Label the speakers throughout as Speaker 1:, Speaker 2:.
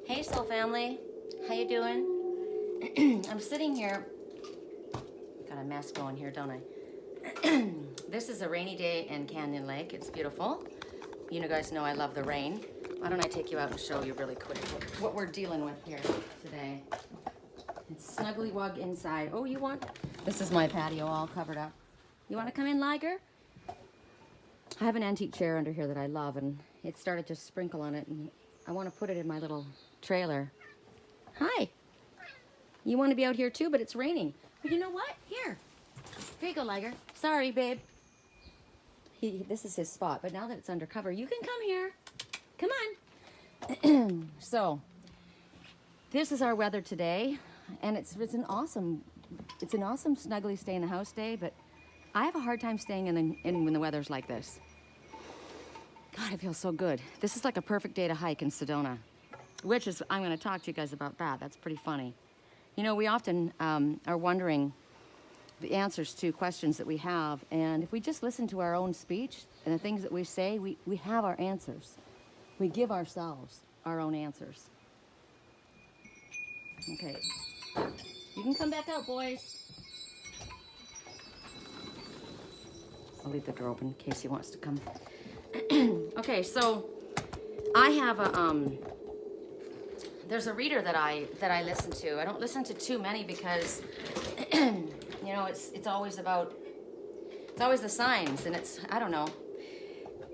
Speaker 1: Hey soul family, how you doing? I'm sitting here, got a mess going here, don't I? This is a rainy day in Canyon Lake. It's beautiful. You guys know I love the rain. Why don't I take you out and show you really quick what we're dealing with here today. It's Snuggly Wug inside. Oh, you want? This is my patio all covered up. You want to come in, Liger? I have an antique chair under here that I love, and it started to sprinkle on it, and I want to put it in my little trailer. Hi. You want to be out here too, but it's raining. But you know what? Here you go, Liger. Sorry, babe. This is his spot, but now that it's undercover, you can come here. Come on. So, this is our weather today, and it's an awesome snuggly stay in the house day, but I have a hard time staying in when the weather's like this. God, it feels so good. This is like a perfect day to hike in Sedona, which is, I'm going to talk to you guys about that. That's pretty funny. You know, we often are wondering the answers to questions that we have, and if we just listen to our own speech and the things that we say, we have our answers. We give ourselves our own answers. Okay. You can come back out, boys. I'll leave the door open in case he wants to come. Okay, so I have a there's a reader that I listen to. I don't listen to too many because you know, it's always the signs, and I don't know.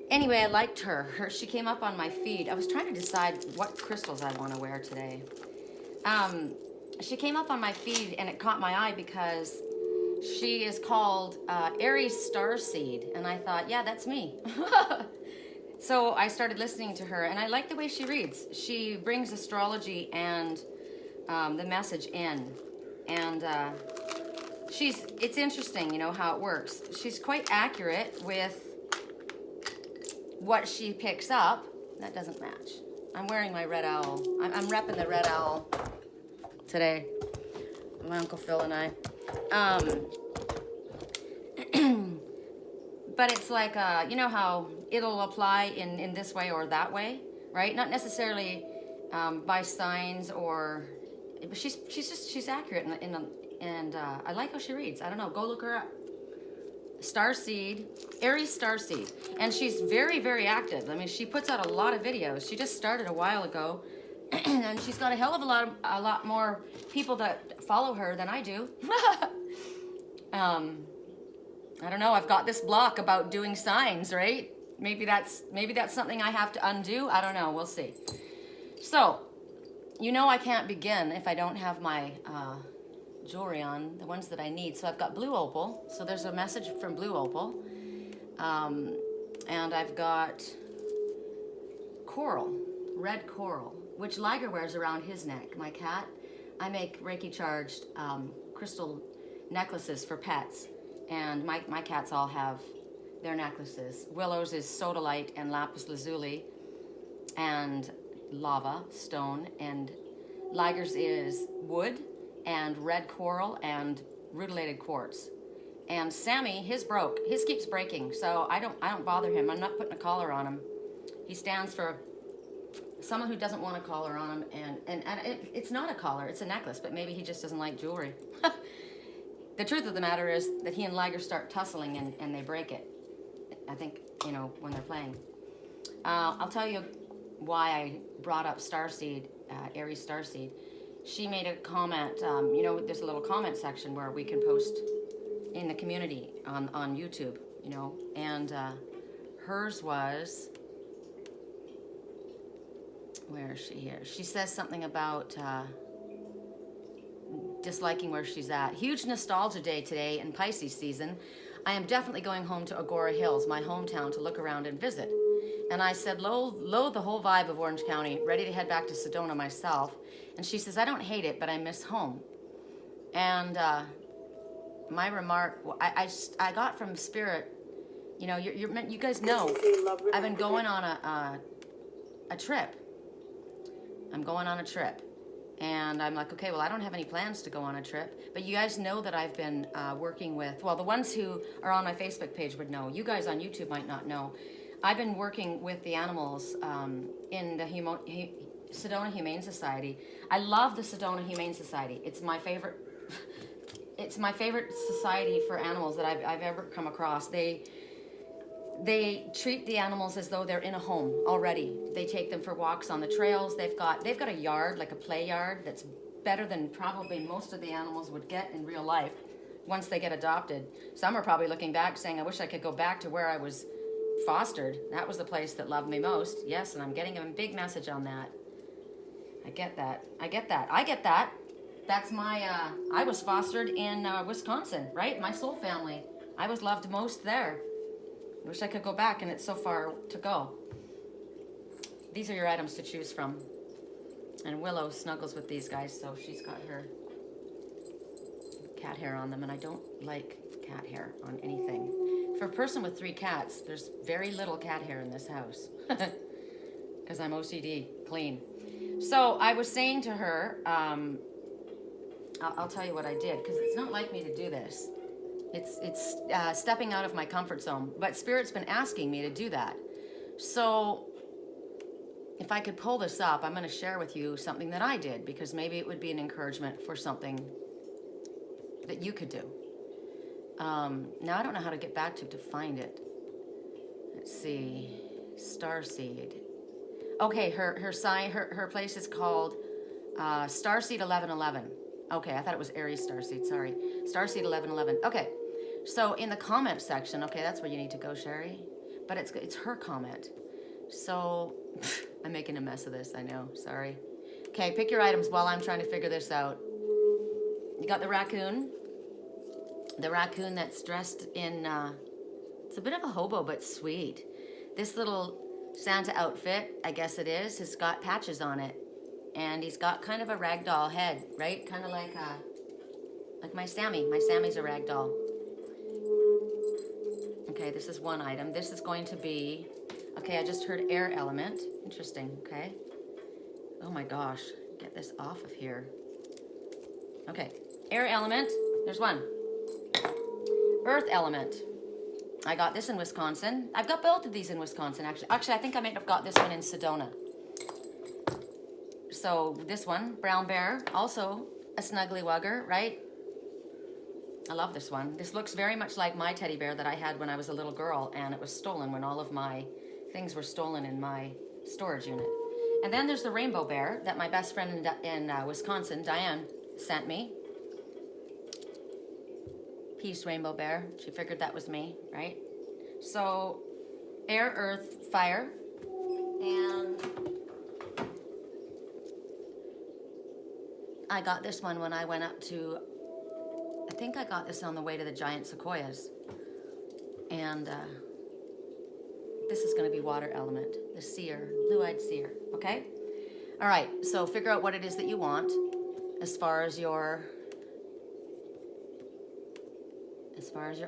Speaker 1: Anyway, I liked her. She came up on my feed. I was trying to decide what crystals I want to wear today. She came up on my feed, and it caught my eye because she is called Ero Easter Seed, and I thought, yeah, that's me. So I started listening to her, and I like the way she reads. She brings astrology and the message in, and it's interesting, you know, how it works. She's quite accurate with what she picks up. That doesn't match. I'm wearing my red owl. I'm repping the red owl today. My Uncle Phil and I. But it's like, you know how it'll apply in this way or that way, right? Not necessarily by signs or, but she's accurate and I like how she reads. I don't know, go look her up. Starseed, Ero Easter Seed, and she's very, very active. I mean, she puts out a lot of videos. She just started a while ago, and she's got a hell of a lot more people that follow her than I do. I don't know. I've got this block about doing signs, right? Maybe that's something I have to undo. I don't know. We'll see. So, you know, I can't begin if I don't have my jewelry on, the ones that I need. So I've got blue opal. So there's a message from blue opal. And I've got coral, red coral, which Liger wears around his neck, my cat. I make Reiki charged crystal necklaces for pets. And my cats all have their necklaces. Willow's is sodalite and lapis lazuli and lava, stone, and Liger's is wood and red coral and rutilated quartz. And Sammy, his broke. His keeps breaking, so I don't bother him. I'm not putting a collar on him. He stands for someone who doesn't want a collar on him, and it's not a collar, it's a necklace, but maybe he just doesn't like jewelry. The truth of the matter is that he and Liger start tussling and they break it. I think, you know, when they're playing. I'll tell you why I brought up Starseed, Ero Easter Seed. She made a comment, you know, there's a little comment section where we can post in the community on YouTube, you know, and hers was, where is she here? She says something about disliking where she's at. Huge nostalgia day today in Pisces season. I am definitely going home to Agora Hills, my hometown, to look around and visit. And I said, loathe the whole vibe of Orange County, ready to head back to Sedona myself. And she says, I don't hate it, but I miss home. And my remark, I got from Spirit, you know, you guys know, I've been going on a trip. I'm going on a trip. And I'm like, okay, well, I don't have any plans to go on a trip. But you guys know that I've been working with, well, the ones who are on my Facebook page would know. You guys on YouTube might not know. I've been working with the animals in the Sedona Humane Society. I love the Sedona Humane Society. It's my favorite. It's my favorite society for animals that I've ever come across. They treat the animals as though they're in a home already. They take them for walks on the trails. They've got a yard, like a play yard, that's better than probably most of the animals would get in real life once they get adopted. Some are probably looking back saying, I wish I could go back to where I was fostered. That was the place that loved me most. Yes, and I'm getting a big message on that. I get that. That's my, I was fostered in Wisconsin, right? My soul family. I was loved most there. I wish I could go back, and it's so far to go. These are your items to choose from. And Willow snuggles with these guys, so she's got her cat hair on them, and I don't like cat hair on anything. For a person with 3 cats, there's very little cat hair in this house. Because I'm OCD, clean. So I was saying to her, I'll tell you what I did, because it's not like me to do this. It's stepping out of my comfort zone, but Spirit's been asking me to do that. So if I could pull this up, I'm going to share with you something that I did, because maybe it would be an encouragement for something that you could do. Now I don't know how to get back to find it. Let's see, Starseed. Okay, her place is called Starseed 1111. Okay, I thought it was Aries Starseed, sorry. Starseed 1111. Okay, so in the comment section, okay, that's where you need to go, Sherry. But it's her comment. So, I'm making a mess of this, I know, sorry. Okay, pick your items while I'm trying to figure this out. You got the raccoon. The raccoon that's dressed in, it's a bit of a hobo, but sweet. This little Santa outfit, I guess it is, has got patches on it. And he's got kind of a ragdoll head, right? Kind of like my Sammy. My Sammy's a ragdoll. Okay, this is one item. This is going to be, okay, I just heard air element. Interesting, okay. Oh my gosh, get this off of here. Okay, air element, there's one. Earth element. I got this in Wisconsin. I've got both of these in Wisconsin, actually. Actually, I think I might have got this one in Sedona. So this one, brown bear, also a snuggly wugger, right? I love this one. This looks very much like my teddy bear that I had when I was a little girl, and it was stolen when all of my things were stolen in my storage unit. And then there's the rainbow bear that my best friend in Wisconsin, Diane, sent me. Peace, rainbow bear. She figured that was me, right? So air, earth, fire, and I got this one when I went up to, I think I got this on the way to the giant sequoias. And this is going to be water element, the Seer, blue-eyed Seer, okay? All right, so figure out what it is that you want as far as your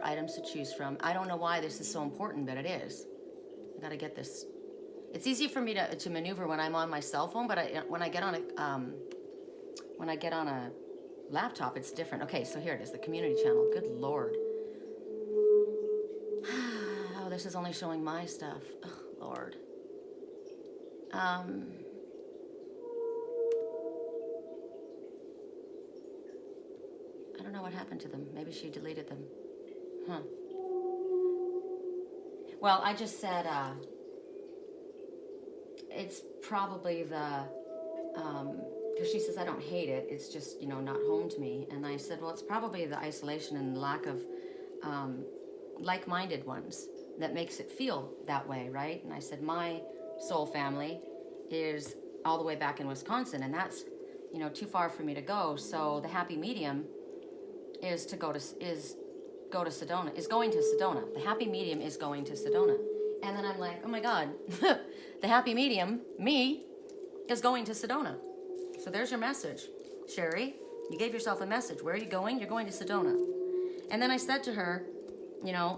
Speaker 1: items to choose from. I don't know why this is so important, but it is. I got to get this. It's easy for me to maneuver when I'm on my cell phone, but when I get on a laptop, it's different. Okay, so here it is, the community channel. Good Lord. Oh, this is only showing my stuff. Oh, Lord. I don't know what happened to them. Maybe she deleted them. Huh. Well, I just said, it's probably the, because she says I don't hate it, it's just, not home to me. And I said, well, it's probably the isolation and lack of like-minded ones that makes it feel that way, right? And I said, my soul family is all the way back in Wisconsin, and that's, too far for me to go. So the happy medium is going to Sedona. The happy medium is going to Sedona. And then I'm like, oh my God, the happy medium, me, is going to Sedona. So there's your message. Sherry, you gave yourself a message. Where are you going? You're going to Sedona. And then I said to her, I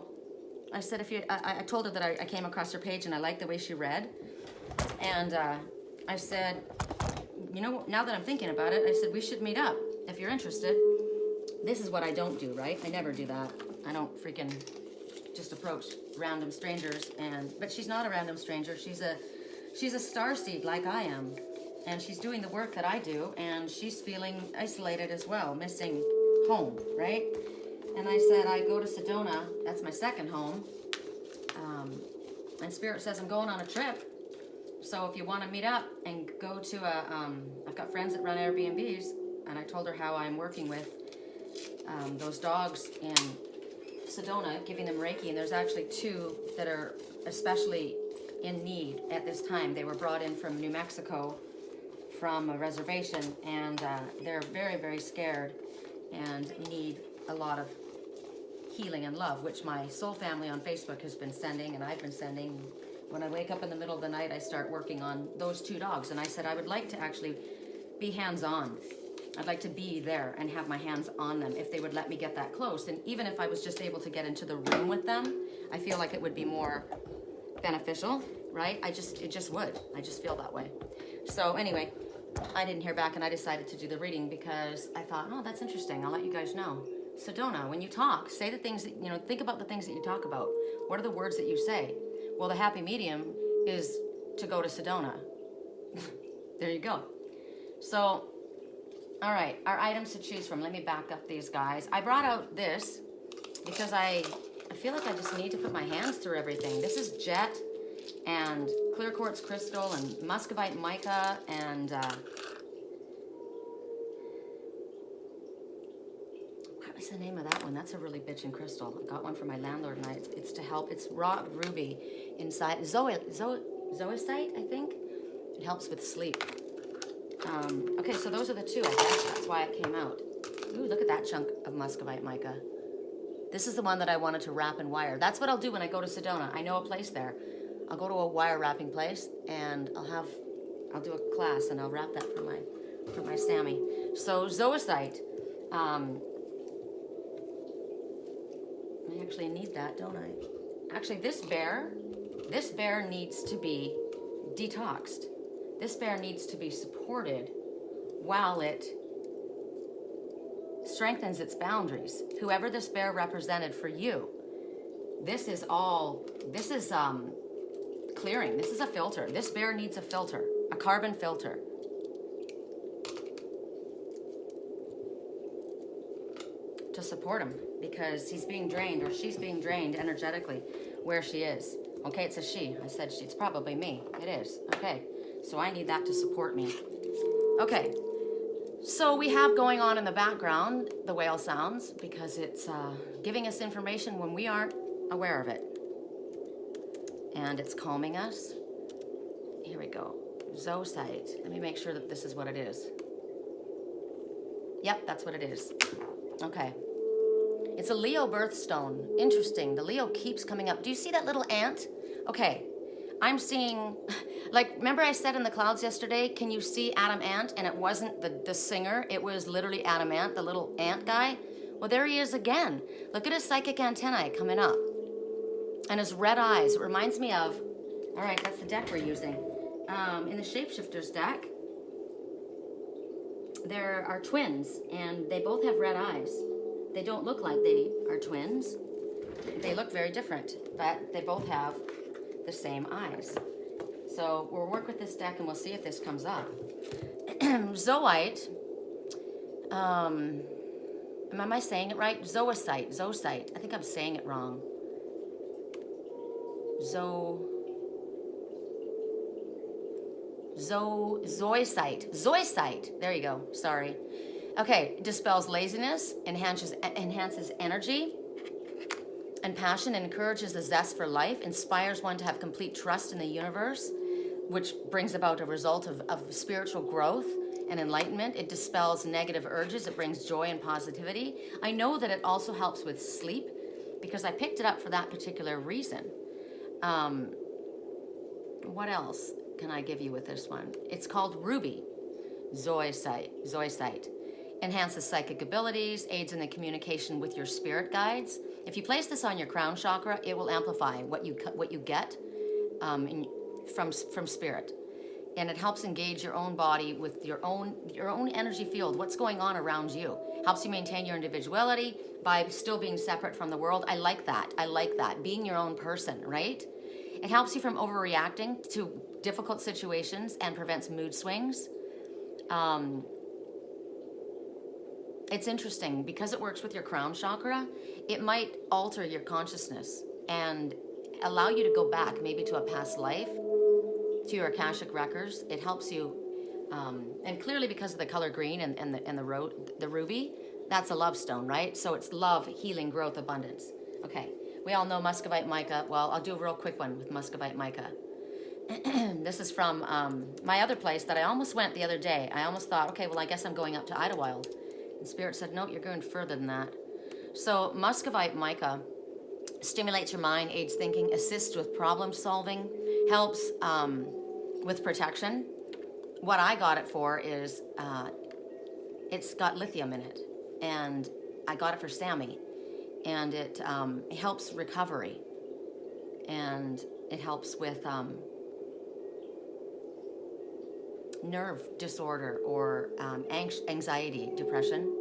Speaker 1: said, I told her that I came across her page and I liked the way she read. And I said, now that I'm thinking about it, I said, we should meet up if you're interested. This is what I don't do, right? I never do that. I don't freaking just approach random strangers. But she's not a random stranger. She's a starseed like I am. and she's doing the work that I do, and she's feeling isolated as well, missing home, right? And I said, I go to Sedona, that's my second home, and Spirit says I'm going on a trip, so if you want to meet up and go to I've got friends that run Airbnbs, and I told her how I'm working with those dogs in Sedona, giving them Reiki, and there's actually 2 that are especially in need at this time. They were brought in from New Mexico from a reservation, and they're very, very scared and need a lot of healing and love, which my soul family on Facebook has been sending, and I've been sending. When I wake up in the middle of the night, I start working on those 2 dogs, and I said I would like to actually be hands-on. I'd like to be there and have my hands on them if they would let me get that close. And even if I was just able to get into the room with them, I feel like it would be more beneficial, right? It just would. I just feel that way. So anyway, I didn't hear back, and I decided to do the reading because I thought, oh, that's interesting. I'll let you guys know. Sedona, when you talk, say the things that, think about the things that you talk about. What are the words that you say? Well, the happy medium is to go to Sedona. There you go. So, all right, our items to choose from. Let me back up these guys. I brought out this because I feel like I just need to put my hands through everything. This is jet and clear quartz crystal and muscovite mica and what was the name of that one? That's a really bitchin' crystal. I got one for my landlord, and it's to help. It's raw ruby inside. Zoisite, I think. It helps with sleep. Okay, so those are the 2, I guess. That's why it came out. Ooh, look at that chunk of muscovite mica. This is the one that I wanted to wrap and wire. That's what I'll do when I go to Sedona. I know a place there. I'll go to a wire wrapping place, and I'll do a class, and I'll wrap that for my Sammy. So zoisite. I actually need that, don't I? Actually, this bear needs to be detoxed. This bear needs to be supported while it strengthens its boundaries. Whoever this bear represented for you, this is clearing. This is a filter. This bear needs a filter, a carbon filter. To support him, because he's being drained, or she's being drained energetically where she is. Okay, it's a she. I said she. It's probably me. It is. Okay, so I need that to support me. Okay, so we have going on in the background the whale sounds, because it's giving us information when we aren't aware of it. And it's calming us. Here we go. Zoisite. Let me make sure that this is what it is. Yep, that's what it is. Okay. It's a Leo birthstone. Interesting. The Leo keeps coming up. Do you see that little ant? Okay. I'm seeing, like, remember I said in the clouds yesterday, can you see Adam Ant? And it wasn't the singer. It was literally Adam Ant, the little ant guy. Well, there he is again. Look at his psychic antennae coming up. And his red eyes. It reminds me of, all right, that's the deck we're using. In the Shapeshifters deck, there are twins, and they both have red eyes. They don't look like they are twins. They look very different, but they both have the same eyes. So we'll work with this deck, and we'll see if this comes up. Zoite. Am I saying it right? Zoisite. I think I'm saying it wrong. Zoisite. There you go. Sorry. Okay, dispels laziness, enhances energy and passion, and encourages the zest for life, inspires one to have complete trust in the universe, which brings about a result of spiritual growth and enlightenment. It dispels negative urges. It brings joy and positivity. I know that it also helps with sleep because I picked it up for that particular reason. What else can I give you with this one? It's called Ruby. Zoisite. Enhances psychic abilities, aids in the communication with your spirit guides. If you place this on your crown chakra, it will amplify what you get from spirit. And it helps engage your own body with your own energy field, what's going on around you. Helps you maintain your individuality by still being separate from the world. I like that. Being your own person, right? It helps you from overreacting to difficult situations and prevents mood swings. It's interesting because it works with your crown chakra. It might alter your consciousness and allow you to go back maybe to a past life, to your Akashic records. It helps you, and clearly because of the color green and the ruby, that's a love stone, right? So it's love, healing, growth, abundance. Okay, we all know muscovite mica. Well, I'll do a real quick one with muscovite mica. This is from my other place that I almost went the other day. I almost thought, okay, well, I guess I'm going up to Idlewild. And Spirit said, no, you're going further than that. So muscovite mica stimulates your mind, aids thinking, assists with problem solving, helps with protection. What I got it for is it's got lithium in it. And I got it for Sammy. And it helps recovery. And it helps with nerve disorder or anxiety, depression.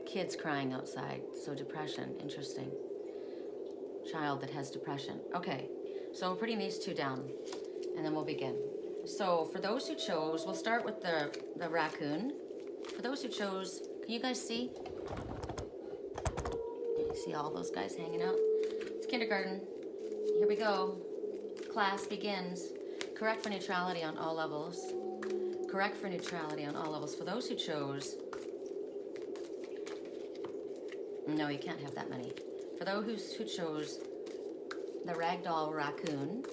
Speaker 1: Kids crying outside, so depression, interesting. Child that has depression. Okay, so I'm putting these two down, and then we'll begin. So for those who chose, we'll start with the raccoon. For those who chose, can you guys see? You see all those guys hanging out? It's kindergarten. Here we go. Class begins. Correct for neutrality on all levels. Correct for neutrality on all levels. For those who chose, no, you can't have that many. For those who chose the Ragdoll Raccoon,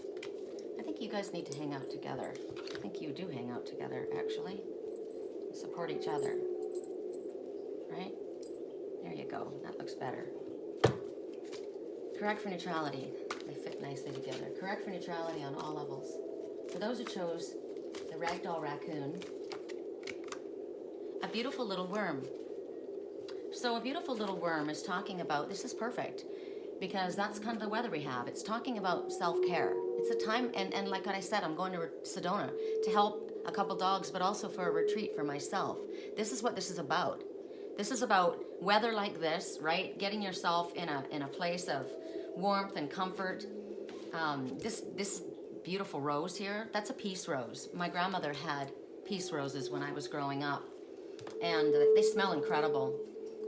Speaker 1: I think you guys need to hang out together. I think you do hang out together, actually. Support each other. Right? There you go. That looks better. Correct for neutrality. They fit nicely together. Correct for neutrality on all levels. For those who chose the Ragdoll Raccoon, a beautiful little worm. So a beautiful little worm is talking about, this is perfect, because that's kind of the weather we have. It's talking about self-care. It's a time, and like I said, I'm going to Sedona to help a couple dogs, but also for a retreat for myself. This is what this is about. This is about weather like this, right? Getting yourself in a place of warmth and comfort. This beautiful rose here, that's a peace rose. My grandmother had peace roses when I was growing up, and they smell incredible.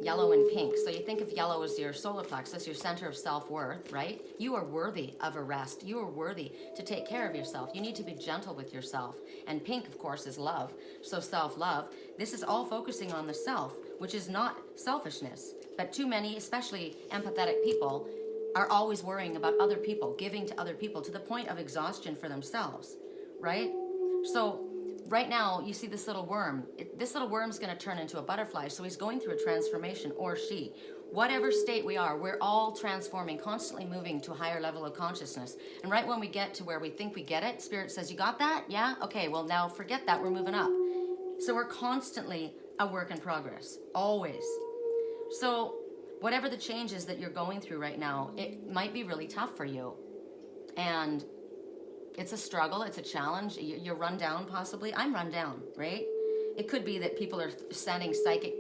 Speaker 1: Yellow and pink. So you think of yellow as your solar plexus, your center of self-worth, right? You are worthy of a rest. You are worthy to take care of yourself. You need to be gentle with yourself. And pink, of course, is love. So self-love. This is all focusing on the self, which is not selfishness. But too many, especially empathetic people, are always worrying about other people, giving to other people to the point of exhaustion for themselves, right? So right now, you see this little worm. This little worm's going to turn into a butterfly, so he's going through a transformation, or she. Whatever state we are, we're all transforming, constantly moving to a higher level of consciousness. And right when we get to where we think we get it, Spirit says, you got that? Yeah? Okay, well now forget that, we're moving up. So we're constantly a work in progress, always. So whatever the changes that you're going through right now, it might be really tough for you. And it's a struggle, it's a challenge. You're run down, possibly. I'm run down, right? It could be that people are sending psychic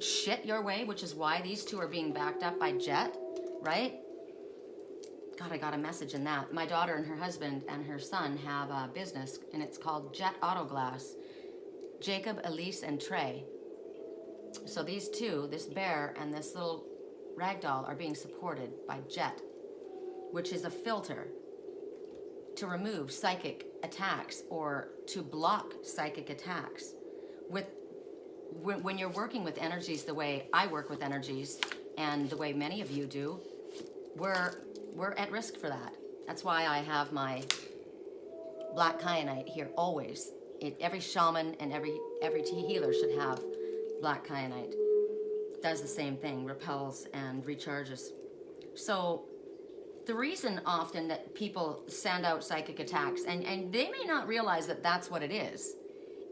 Speaker 1: shit your way, which is why these two are being backed up by Jet, right? God, I got a message in that. My daughter and her husband and her son have a business, and it's called Jet Auto Glass. Jacob, Elise, and Trey. So these two, this bear and this little ragdoll, are being supported by Jet, which is a filter to remove psychic attacks or to block psychic attacks. When you're working with energies the way I work with energies and the way many of you do, we're at risk for that. That's why I have my black kyanite here always. Every shaman and every healer should have black kyanite. It does the same thing, repels and recharges. So the reason often that people send out psychic attacks, and they may not realize that that's what it is.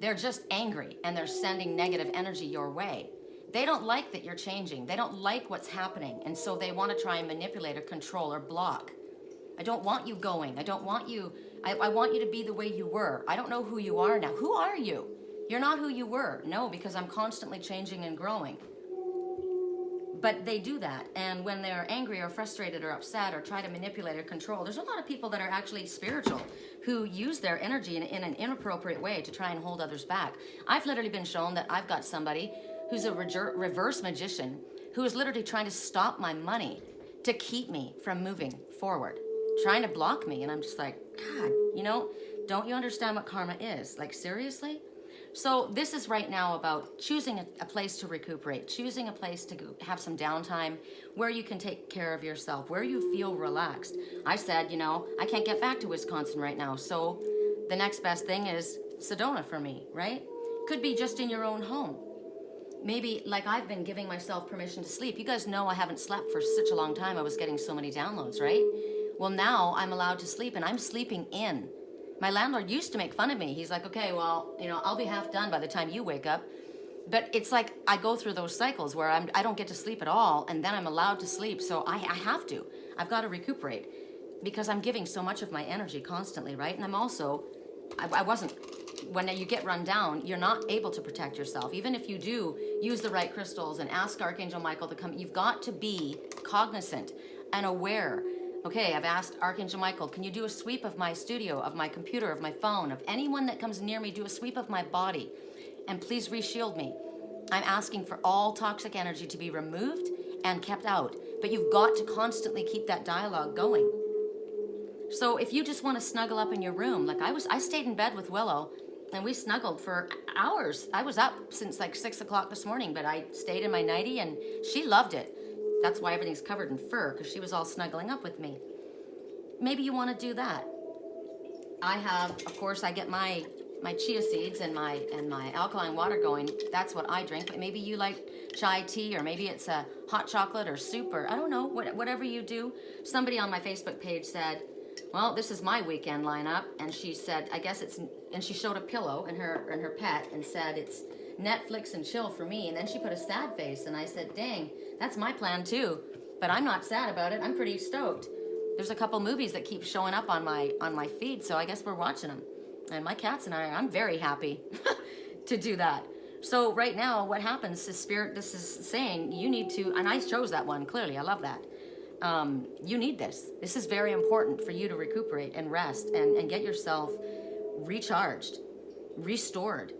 Speaker 1: They're just angry and they're sending negative energy your way. They don't like that you're changing. They don't like what's happening. And so they want to try and manipulate or control or block. I don't want you going. I don't want you, I want you to be the way you were. I don't know who you are now. Who are you? You're not who you were. No, because I'm constantly changing and growing. But they do that, and when they're angry or frustrated or upset or try to manipulate or control, there's a lot of people that are actually spiritual who use their energy in an inappropriate way to try and hold others back. I've literally been shown that I've got somebody who's a reverse magician who is literally trying to stop my money to keep me from moving forward, trying to block me. And I'm just like, God, you know, don't you understand what karma is? Like, seriously? So this is right now about choosing a place to recuperate, choosing a place to have some downtime where you can take care of yourself, where you feel relaxed. I said, you know, I can't get back to Wisconsin right now, so the next best thing is Sedona for me, right? Could be just in your own home. Maybe, like, I've been giving myself permission to sleep. You guys know I haven't slept for such a long time. I was getting so many downloads, right? Well, now I'm allowed to sleep, and I'm sleeping in. My landlord used to make fun of me. He's like, okay, well, you know, I'll be half done by the time you wake up. But it's like I go through those cycles where I don't get to sleep at all, and then I'm allowed to sleep. So I have to. I've got to recuperate because I'm giving so much of my energy constantly, right? And I'm also, I wasn't, when you get run down, you're not able to protect yourself. Even if you do use the right crystals and ask Archangel Michael to come, you've got to be cognizant and aware. Okay, I've asked Archangel Michael, can you do a sweep of my studio, of my computer, of my phone, of anyone that comes near me, do a sweep of my body, and please reshield me. I'm asking for all toxic energy to be removed and kept out, but you've got to constantly keep that dialogue going. So if you just want to snuggle up in your room, like I stayed in bed with Willow, and we snuggled for hours. I was up since like 6 o'clock this morning, but I stayed in my nightie, and she loved it. That's why everything's covered in fur, because she was all snuggling up with me. Maybe you want to do that. I have, of course, I get my chia seeds and my alkaline water going. That's what I drink. But maybe you like chai tea, or maybe it's a hot chocolate or soup, or I don't know, whatever you do. Somebody on my Facebook page said, well, this is my weekend lineup, and she said, I guess it's, and she showed a pillow and her pet and said it's Netflix and chill for me. And then she put a sad face, and I said, dang, that's my plan too, but I'm not sad about it. I'm pretty stoked. There's a couple movies that keep showing up on my feed, so I guess we're watching them. And my cats and I'm very happy to do that. So right now, what happens is Spirit, this is saying you need to, and I chose that one, clearly, I love that. You need this. This is very important for you to recuperate and rest and get yourself recharged, restored.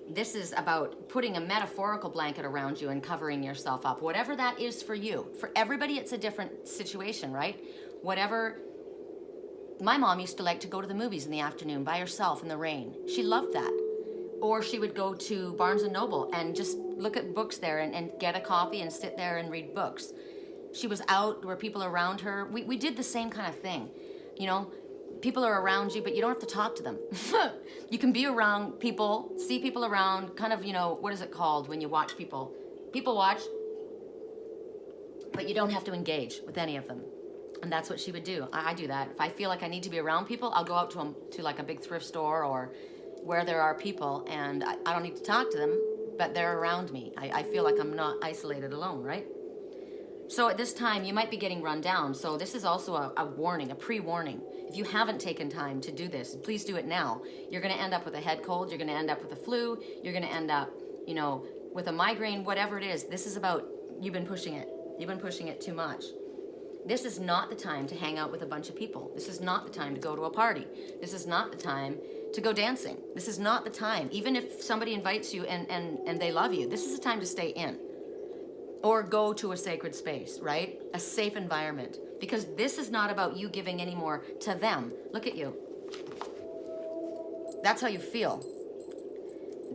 Speaker 1: This is about putting a metaphorical blanket around you and covering yourself up. Whatever that is for you. For everybody, it's a different situation, right? Whatever. My mom used to like to go to the movies in the afternoon by herself in the rain. She loved that. Or she would go to Barnes & Noble and just look at books there and get a coffee and sit there and read books. She was out where people around her. We did the same kind of thing, you know. People are around you, but you don't have to talk to them. You can be around people, see people around, kind of, you know, what is it called when you watch people? People watch, but you don't have to engage with any of them. And that's what she would do. I do that. If I feel like I need to be around people, I'll go out to like a big thrift store or where there are people, and I don't need to talk to them, but they're around me. I feel like I'm not isolated alone, right? So at this time, you might be getting run down. So this is also a warning, a pre-warning. If you haven't taken time to do this, please do it now. You're going to end up with a head cold. You're going to end up with a flu. You're going to end up, you know, with a migraine, whatever it is. This is about, you've been pushing it. You've been pushing it too much. This is not the time to hang out with a bunch of people. This is not the time to go to a party. This is not the time to go dancing. This is not the time. Even if somebody invites you and they love you, this is the time to stay in. Or go to a sacred space, right? A safe environment. Because this is not about you giving any more to them. Look at you. That's how you feel.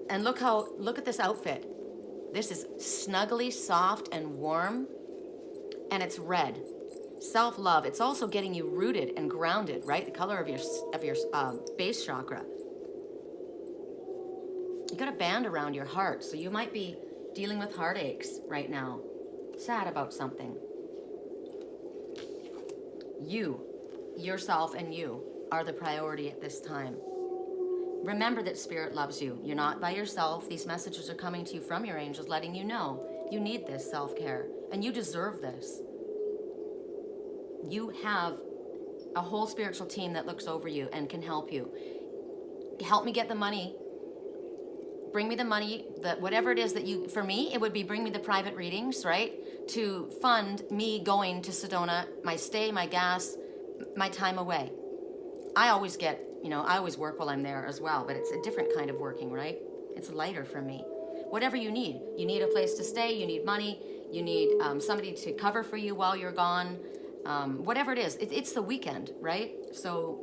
Speaker 1: And look at this outfit. This is snuggly, soft, and warm. And it's red. Self-love. It's also getting you rooted and grounded, right? The color of your base chakra. You got a band around your heart, so you might be dealing with heartaches right now, sad about something. You, yourself and you are the priority at this time. Remember that Spirit loves you. You're not by yourself. These messages are coming to you from your angels, letting you know you need this self-care and you deserve this. You have a whole spiritual team that looks over you and can help you. Help me get the money bring me the money, whatever it is that you, for me, it would be bring me the private readings, right? To fund me going to Sedona, my stay, my gas, my time away. I always get, I always work while I'm there as well, but it's a different kind of working, right? It's lighter for me. Whatever you need. You need a place to stay, you need money, you need somebody to cover for you while you're gone. Whatever it is, it's the weekend, right? So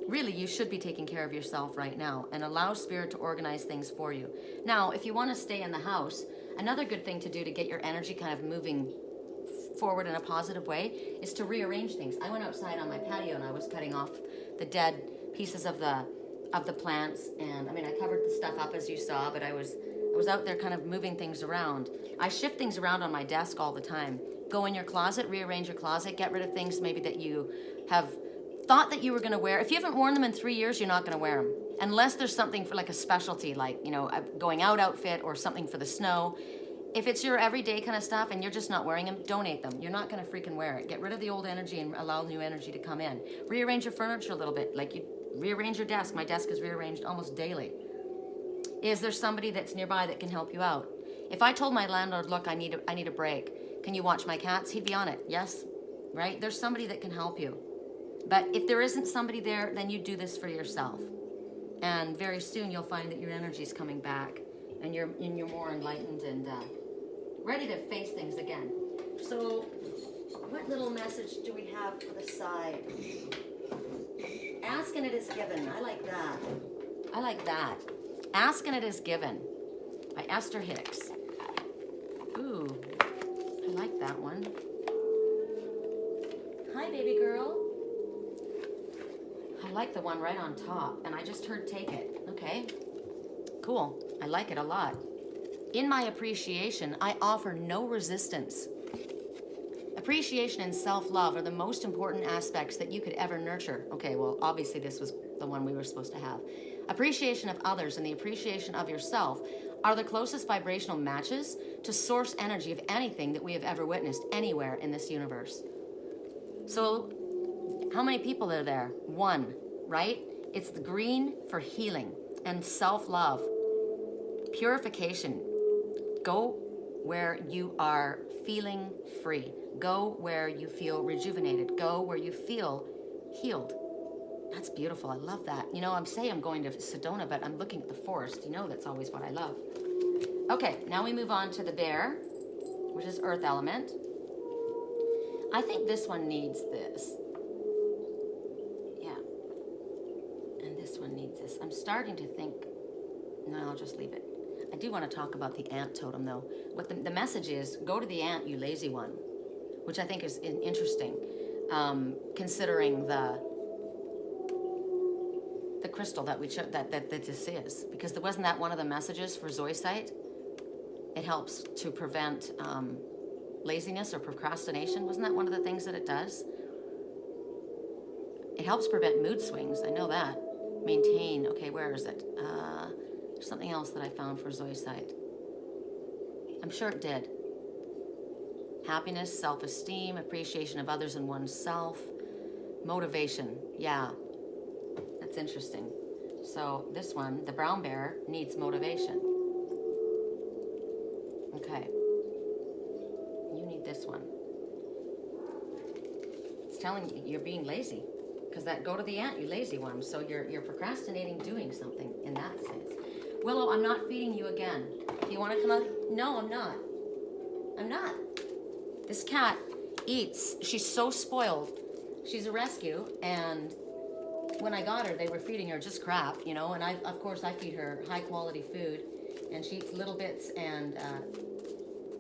Speaker 1: really, you should be taking care of yourself right now and allow Spirit to organize things for you. Now, if you want to stay in the house, another good thing to do to get your energy kind of moving forward in a positive way is to rearrange things. I went outside on my patio and I was cutting off the dead pieces of the plants, and I mean, I covered the stuff up as you saw, but I was out there kind of moving things around. I shift things around on my desk all the time. Go in your closet, rearrange your closet, get rid of things maybe that you have thought that you were going to wear. If you haven't worn them in 3 years, you're not going to wear them. Unless there's something for like a specialty, like, a going out outfit or something for the snow. If it's your everyday kind of stuff and you're just not wearing them, donate them. You're not going to freaking wear it. Get rid of the old energy and allow new energy to come in. Rearrange your furniture a little bit. Like you rearrange your desk. My desk is rearranged almost daily. Is there somebody that's nearby that can help you out? If I told my landlord, look, I need a break. Can you watch my cats? He'd be on it. Yes, right? There's somebody that can help you. But if there isn't somebody there, then you do this for yourself. And very soon you'll find that your energy is coming back and you're more enlightened and ready to face things again. So what little message do we have for the side? Ask and it is given. I like that. I like that. Ask and it is given by Esther Hicks. Ooh, I like that one. Hi, baby girl. I like the one right on top, and I just heard take it. Okay, cool. I like it a lot. In my appreciation, I offer no resistance. Appreciation and self-love are the most important aspects that you could ever nurture. Okay, well, obviously this was the one we were supposed to have. Appreciation of others and the appreciation of yourself are the closest vibrational matches to source energy of anything that we have ever witnessed anywhere in this universe. So, how many people are there? One, right? It's the green for healing and self-love, purification. Go where you are feeling free. Go where you feel rejuvenated. Go where you feel healed. That's beautiful. I love that. I'm saying I'm going to Sedona, but I'm looking at the forest. That's always what I love. Okay, now we move on to the bear, which is earth element. I think this one needs this. This one needs this. I'm starting to think, no, I'll just leave it. I do want to talk about the ant totem, though. What the message is, go to the ant, you lazy one, which I think is interesting, considering the crystal that that this is. Because wasn't that one of the messages for Zoisite? It helps to prevent laziness or procrastination. Wasn't that one of the things that it does? It helps prevent mood swings. I know that. Maintain. Okay, where is it? There's something else that I found for Zoisite. I'm sure it did. Happiness, self-esteem, appreciation of others and oneself, motivation. Yeah, that's interesting. So this one, the brown bear, needs motivation. Okay. You need this one. It's telling you you're being lazy. Because that go to the ant, you lazy one. So you're procrastinating doing something in that sense. Willow, I'm not feeding you again. Do you want to come out? No, I'm not. I'm not. This cat eats. She's so spoiled. She's a rescue, and when I got her, they were feeding her just crap, and of course I feed her high quality food, and she eats little bits, and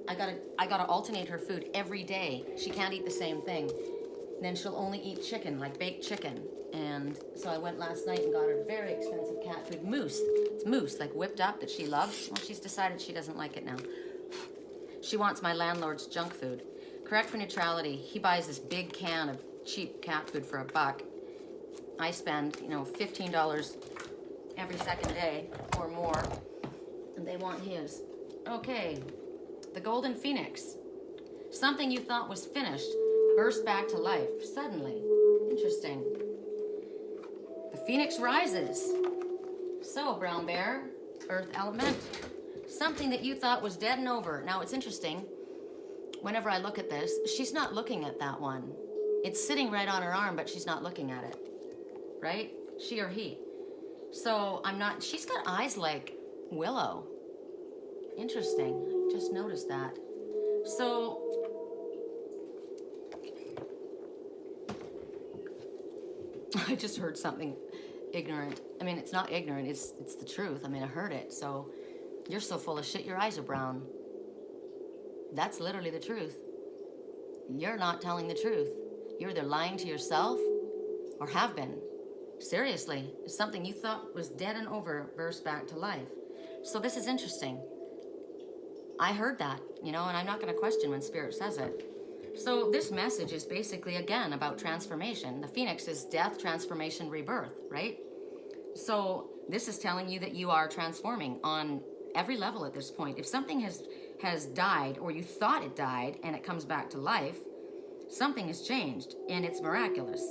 Speaker 1: I gotta alternate her food every day. She can't eat the same thing. Then she'll only eat chicken, like baked chicken. And so I went last night and got her very expensive cat food, mousse. It's mousse, like whipped up, that she loves. Well, she's decided she doesn't like it now. She wants my landlord's junk food. Correct for neutrality, he buys this big can of cheap cat food for $1. I spend, $15 every second day or more, and they want his. Okay, the golden phoenix. Something you thought was finished burst back to life suddenly. Interesting. The phoenix rises. So, brown bear, earth element. Something that you thought was dead and over. Now, it's interesting. Whenever I look at this, she's not looking at that one. It's sitting right on her arm, but she's not looking at it. Right? She or he. So I'm not, she's got eyes like Willow. Interesting. Just noticed that. So I just heard something ignorant. I mean, it's not ignorant, it's the truth. I mean, I heard it. So you're so full of shit, your eyes are brown. That's literally the truth. You're not telling the truth. You're either lying to yourself or have been. Seriously, something you thought was dead and over burst back to life. So this is interesting. I heard that, you know, and I'm not going to question when Spirit says it. So this message is basically, again, about transformation. The Phoenix is death, transformation, rebirth, right? So this is telling you that you are transforming on every level at this point. If something has died, or you thought it died, and it comes back to life, something has changed, and it's miraculous.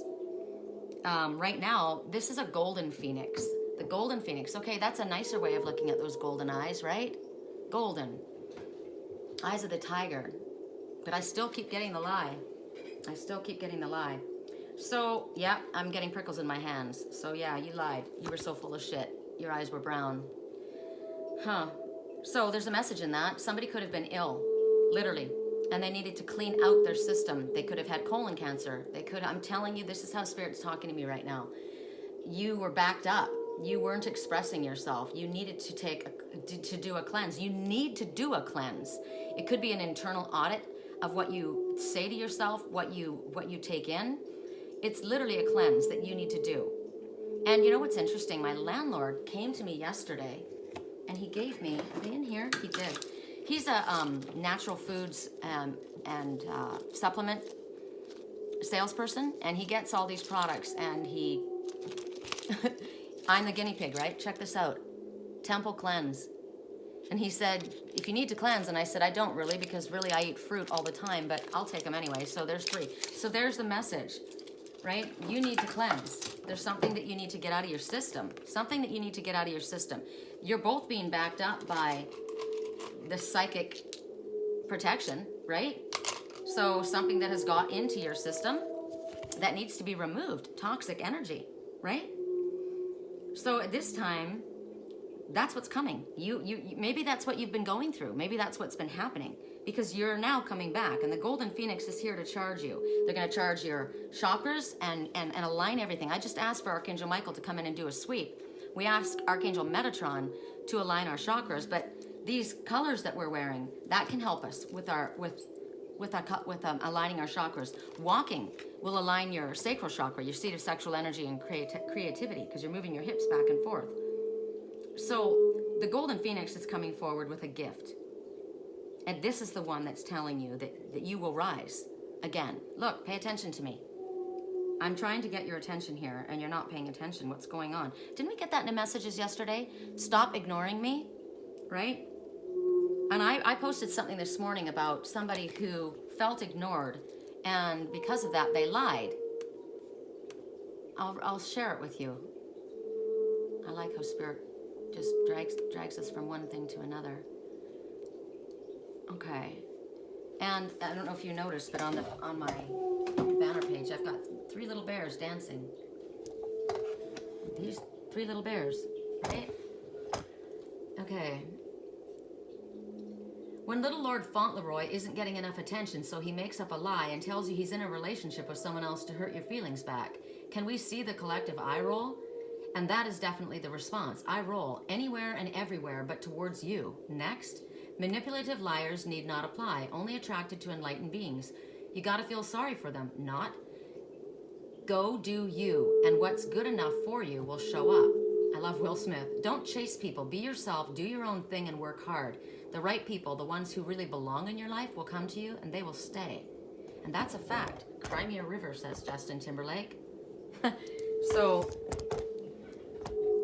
Speaker 1: Right now, this is a golden phoenix. The golden phoenix. Okay, that's a nicer way of looking at those golden eyes, right? Golden. Eyes of the tiger. But I still keep getting the lie. I still keep getting the lie. So, yeah, I'm getting prickles in my hands. So, yeah, you lied. You were so full of shit. Your eyes were brown. Huh. So, there's a message in that. Somebody could have been ill, literally. And they needed to clean out their system. They could have had colon cancer. They could, I'm telling you, this is how Spirit's talking to me right now. You were backed up. You weren't expressing yourself. You needed to do a cleanse. You need to do a cleanse. It could be an internal audit of what you say to yourself, what you take in. It's literally a cleanse that you need to do. And you know what's interesting? My landlord came to me yesterday, and he gave me, are they in here? He did. He's a natural foods and supplement salesperson, and he gets all these products, and he, I'm the guinea pig, right? Check this out. Temple cleanse. And he said, if you need to cleanse, and I said, I don't really, because really I eat fruit all the time, but I'll take them anyway. So there's 3. So there's the message, right? You need to cleanse. There's something that you need to get out of your system. Something that you need to get out of your system. You're both being backed up by the psychic protection, right? So something that has got into your system that needs to be removed. Toxic energy, right? So at this time, that's what's coming. You maybe that's what you've been going through. Maybe that's what's been happening, because you're now coming back, and the golden phoenix is here to charge you. They're going to charge your chakras and align everything. I just asked for Archangel Michael to come in and do a sweep. We asked Archangel Metatron to align our chakras, but these colors that we're wearing, that can help us with aligning our chakras. Walking will align your sacral chakra, your seat of sexual energy and creativity, because you're moving your hips back and forth. So the golden phoenix is coming forward with a gift. And this is the one that's telling you that you will rise again. Look, pay attention to me. I'm trying to get your attention here, and you're not paying attention. What's going on? Didn't we get that in the messages yesterday? Stop ignoring me, right? And I posted something this morning about somebody who felt ignored, and because of that, they lied. I'll share it with you. I like how Spirit just drags us from one thing to another. Okay. And I don't know if you noticed, but on my banner page, I've got 3 little bears dancing. These 3 little bears, right? Okay. When little Lord Fauntleroy isn't getting enough attention, so he makes up a lie and tells you he's in a relationship with someone else to hurt your feelings back. Can we see the collective eye roll? And that is definitely the response. I roll anywhere and everywhere but towards you. Next, manipulative liars need not apply, only attracted to enlightened beings. You gotta feel sorry for them, not. Go do you, and what's good enough for you will show up. I love Will Smith. Don't chase people. Be yourself, do your own thing, and work hard. The right people, the ones who really belong in your life, will come to you, and they will stay. And that's a fact. Cry me a river, says Justin Timberlake. So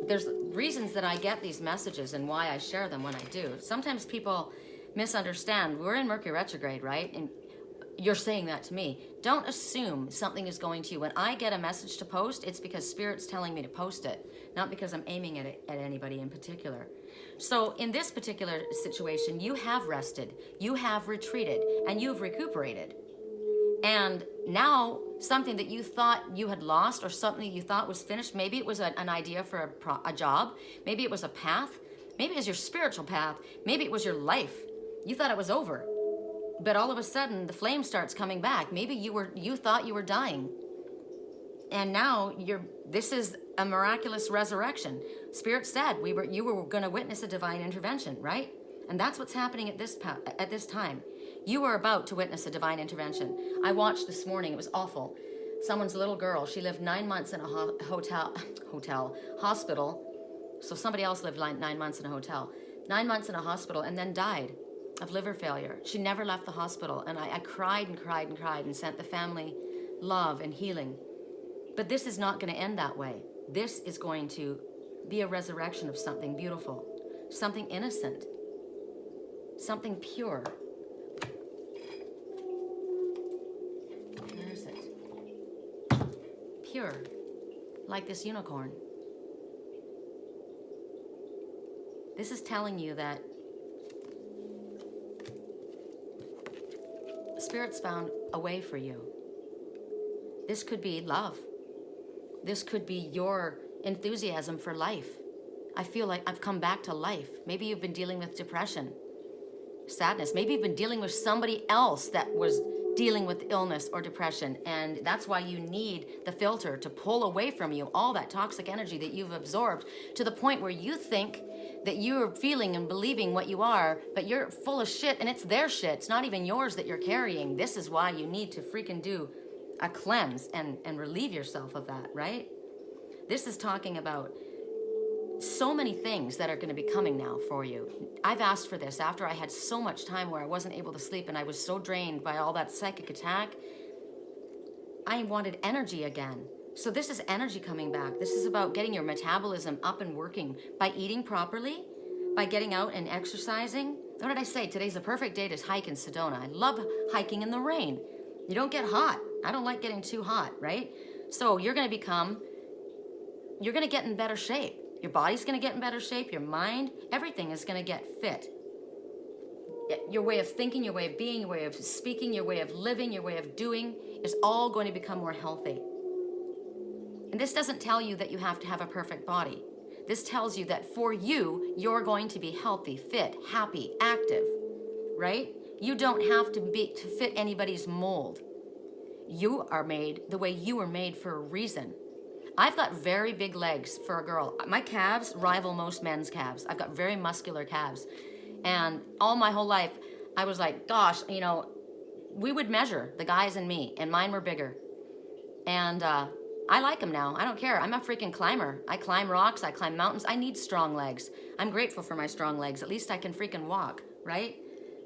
Speaker 1: there's reasons that I get these messages and why I share them when I do. Sometimes people misunderstand. We're in Mercury Retrograde, right? And you're saying that to me. Don't assume something is going to you. When I get a message to post, it's because Spirit's telling me to post it, not because I'm aiming at anybody in particular. So in this particular situation, you have rested, you have retreated, and you've recuperated. And now something that you thought you had lost or something you thought was finished, maybe it was an idea for a job, maybe it was a path, maybe it was your spiritual path, maybe it was your life. You thought it was over. But all of a sudden, the flame starts coming back. Maybe you thought you were dying. And now this is a miraculous resurrection. Spirit said you were going to witness a divine intervention, right? And that's what's happening at this time. You are about to witness a divine intervention. I watched this morning. It was awful. Someone's little girl. She lived 9 months in a hospital. So somebody else lived 9 months in a hotel. 9 months in a hospital and then died of liver failure. She never left the hospital. And I cried and cried and cried and sent the family love and healing. But this is not going to end that way. This is going to be a resurrection of something beautiful, something innocent, something pure. Where is it? Pure, like this unicorn. This is telling you that Spirit's found a way for you. This could be love. This could be your enthusiasm for life. I feel like I've come back to life. Maybe you've been dealing with depression, sadness. Maybe you've been dealing with somebody else that was dealing with illness or depression, and that's why you need the filter to pull away from you all that toxic energy that you've absorbed to the point where you think that you're feeling and believing what you are, but you're full of shit and it's their shit. It's not even yours that you're carrying. This is why you need to freaking do a cleanse and relieve yourself of that, right? This is talking about so many things that are going to be coming now for you. I've asked for this after I had so much time where I wasn't able to sleep and I was so drained by all that psychic attack. I wanted energy again. So this is energy coming back. This is about getting your metabolism up and working by eating properly, by getting out and exercising. What did I say? Today's a perfect day to hike in Sedona. I love hiking in the rain. You don't get hot. I don't like getting too hot, right? So you're going to get in better shape. Your body's going to get in better shape. Your mind, everything is going to get fit. Your way of thinking, your way of being, your way of speaking, your way of living, your way of doing is all going to become more healthy. And this doesn't tell you that you have to have a perfect body. This tells you that for you, you're going to be healthy, fit, happy, active, right? You don't have to fit anybody's mold. You are made the way you were made for a reason. I've got very big legs for a girl. My calves rival most men's calves. I've got very muscular calves. And all my whole life, I was like, gosh, we would measure, the guys and me, and mine were bigger. And I like them now. I don't care. I'm a freaking climber. I climb rocks. I climb mountains. I need strong legs. I'm grateful for my strong legs. At least I can freaking walk, right?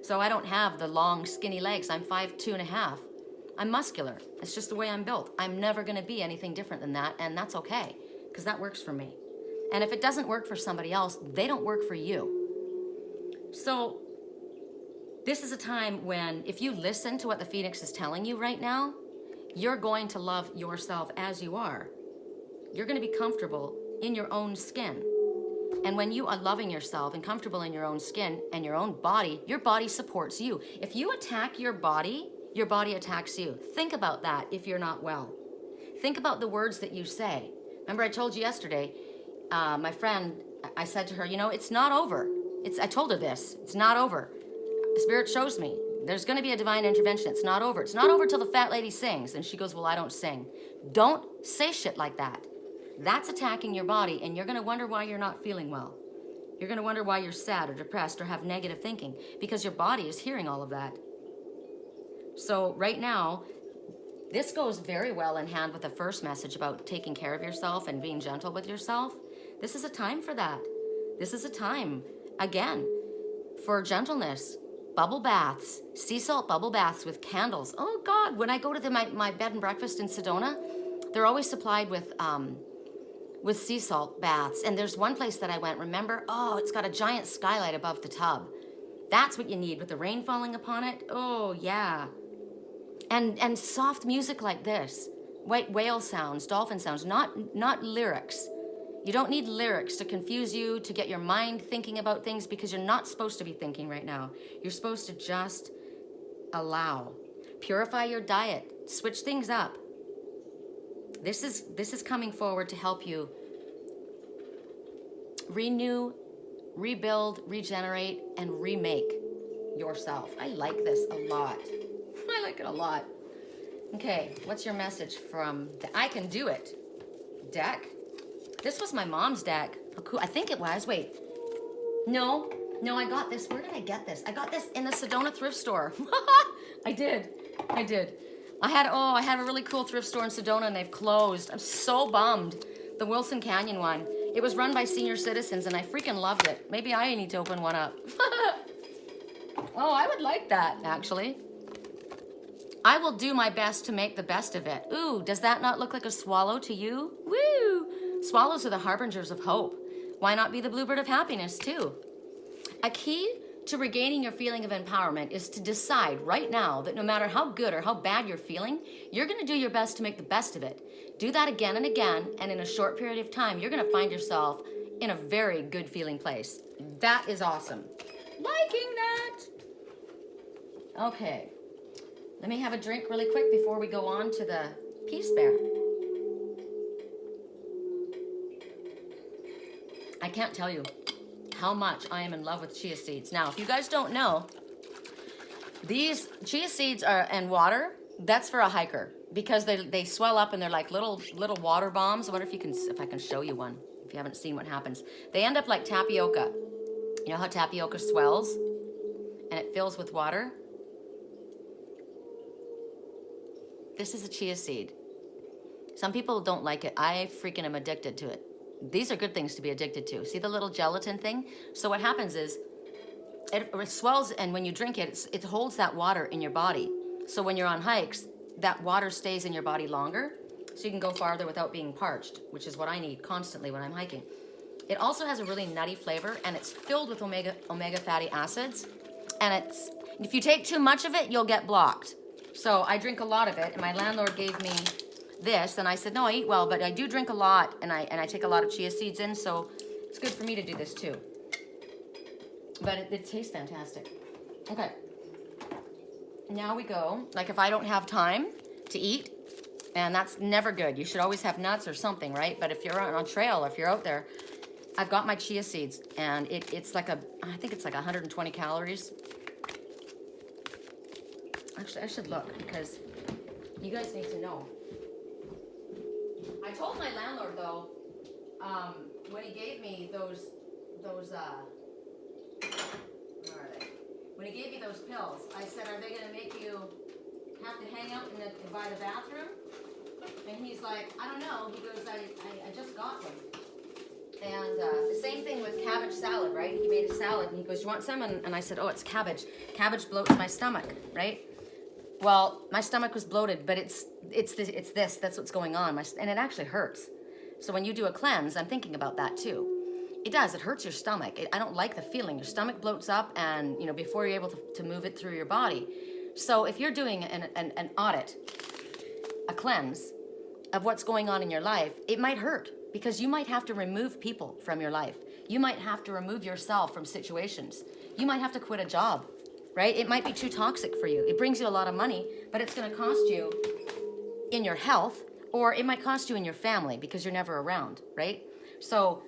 Speaker 1: So I don't have the long, skinny legs. I'm 5'2.5". I'm muscular. It's just the way I'm built. I'm never going to be anything different than that, and that's okay, because that works for me. And if it doesn't work for somebody else, they don't work for you. So this is a time when, if you listen to what the Phoenix is telling you right now, you're going to love yourself as you are. You're going to be comfortable in your own skin. And when you are loving yourself and comfortable in your own skin and your own body, your body supports you. If you attack your body attacks you. Think about that if you're not well. Think about the words that you say. Remember I told you yesterday, my friend, I said to her, it's not over. I told her this. It's not over. The Spirit shows me. There's going to be a divine intervention. It's not over. It's not over till the fat lady sings. And she goes, well, I don't sing. Don't say shit like that. That's attacking your body, and you're going to wonder why you're not feeling well. You're going to wonder why you're sad or depressed or have negative thinking, because your body is hearing all of that. So right now, this goes very well in hand with the first message about taking care of yourself and being gentle with yourself. This is a time for that. This is a time, again, for gentleness. Bubble baths, sea salt bubble baths with candles. Oh God, when I go to my bed and breakfast in Sedona, they're always supplied with sea salt baths. And there's one place that I went, remember? Oh, it's got a giant skylight above the tub. That's what you need with the rain falling upon it. Oh yeah. And soft music like this, white whale sounds, dolphin sounds, not lyrics. You don't need lyrics to confuse you, to get your mind thinking about things, because you're not supposed to be thinking right now. You're supposed to just allow. Purify your diet. Switch things up. This is coming forward to help you renew, rebuild, regenerate, and remake yourself. I like this a lot. I like it a lot. Okay, what's your message from the I Can Do It deck? This was my mom's deck. How cool. I think it was. Wait. No, I got this. Where did I get this? I got this in the Sedona thrift store. I did. I had a really cool thrift store in Sedona and they've closed. I'm so bummed. The Wilson Canyon one. It was run by senior citizens and I freaking loved it. Maybe I need to open one up. Oh, I would like that, actually. I will do my best to make the best of it. Ooh, does that not look like a swallow to you? Woo! Swallows are the harbingers of hope. Why not be the bluebird of happiness, too? A key to regaining your feeling of empowerment is to decide right now that no matter how good or how bad you're feeling, you're going to do your best to make the best of it. Do that again and again, and in a short period of time, you're going to find yourself in a very good feeling place. That is awesome. Liking that. Okay. Let me have a drink really quick before we go on to the Peace Bear. I can't tell you how much I am in love with chia seeds. Now, if you guys don't know, these chia seeds are and water, that's for a hiker because they swell up and they're like little water bombs. I wonder if I can show you one, if you haven't seen what happens. They end up like tapioca. You know how tapioca swells and it fills with water? This is a chia seed. Some people don't like it. I freaking am addicted to it. These are good things to be addicted to. See the little gelatin thing? So what happens is it swells, and when you drink it, it holds that water in your body. So when you're on hikes, that water stays in your body longer, so you can go farther without being parched, which is what I need constantly when I'm hiking. It also has a really nutty flavor, and it's filled with omega fatty acids. And if you take too much of it, you'll get blocked. So I drink a lot of it, and my landlord gave me this, and I said, no, I eat well, but I do drink a lot, and I take a lot of chia seeds in, so it's good for me to do this too. But it tastes fantastic. Okay. Now we go. Like if I don't have time to eat, and that's never good. You should always have nuts or something, right? But if you're on a trail, if you're out there, I've got my chia seeds, and it's like I think it's like 120 calories. Actually, I should look because you guys need to know. I told my landlord though, when he gave me those where are they? When he gave me those pills, I said, are they going to make you have to hang out by the bathroom? And he's like, I don't know. He goes, I just got them. And the same thing with cabbage salad, right? He made a salad and he goes, you want some? And I said, oh, it's cabbage. Cabbage bloats my stomach, right? Well, my stomach was bloated, but it's this. That's what's going on. And it actually hurts. So when you do a cleanse, I'm thinking about that too. It does. It hurts your stomach. I don't like the feeling. Your stomach bloats up, and before you're able to move it through your body. So if you're doing an audit, a cleanse of what's going on in your life, it might hurt because you might have to remove people from your life. You might have to remove yourself from situations. You might have to quit a job. Right? It might be too toxic for you. It brings you a lot of money, but it's going to cost you in your health, or it might cost you in your family because you're never around, right? So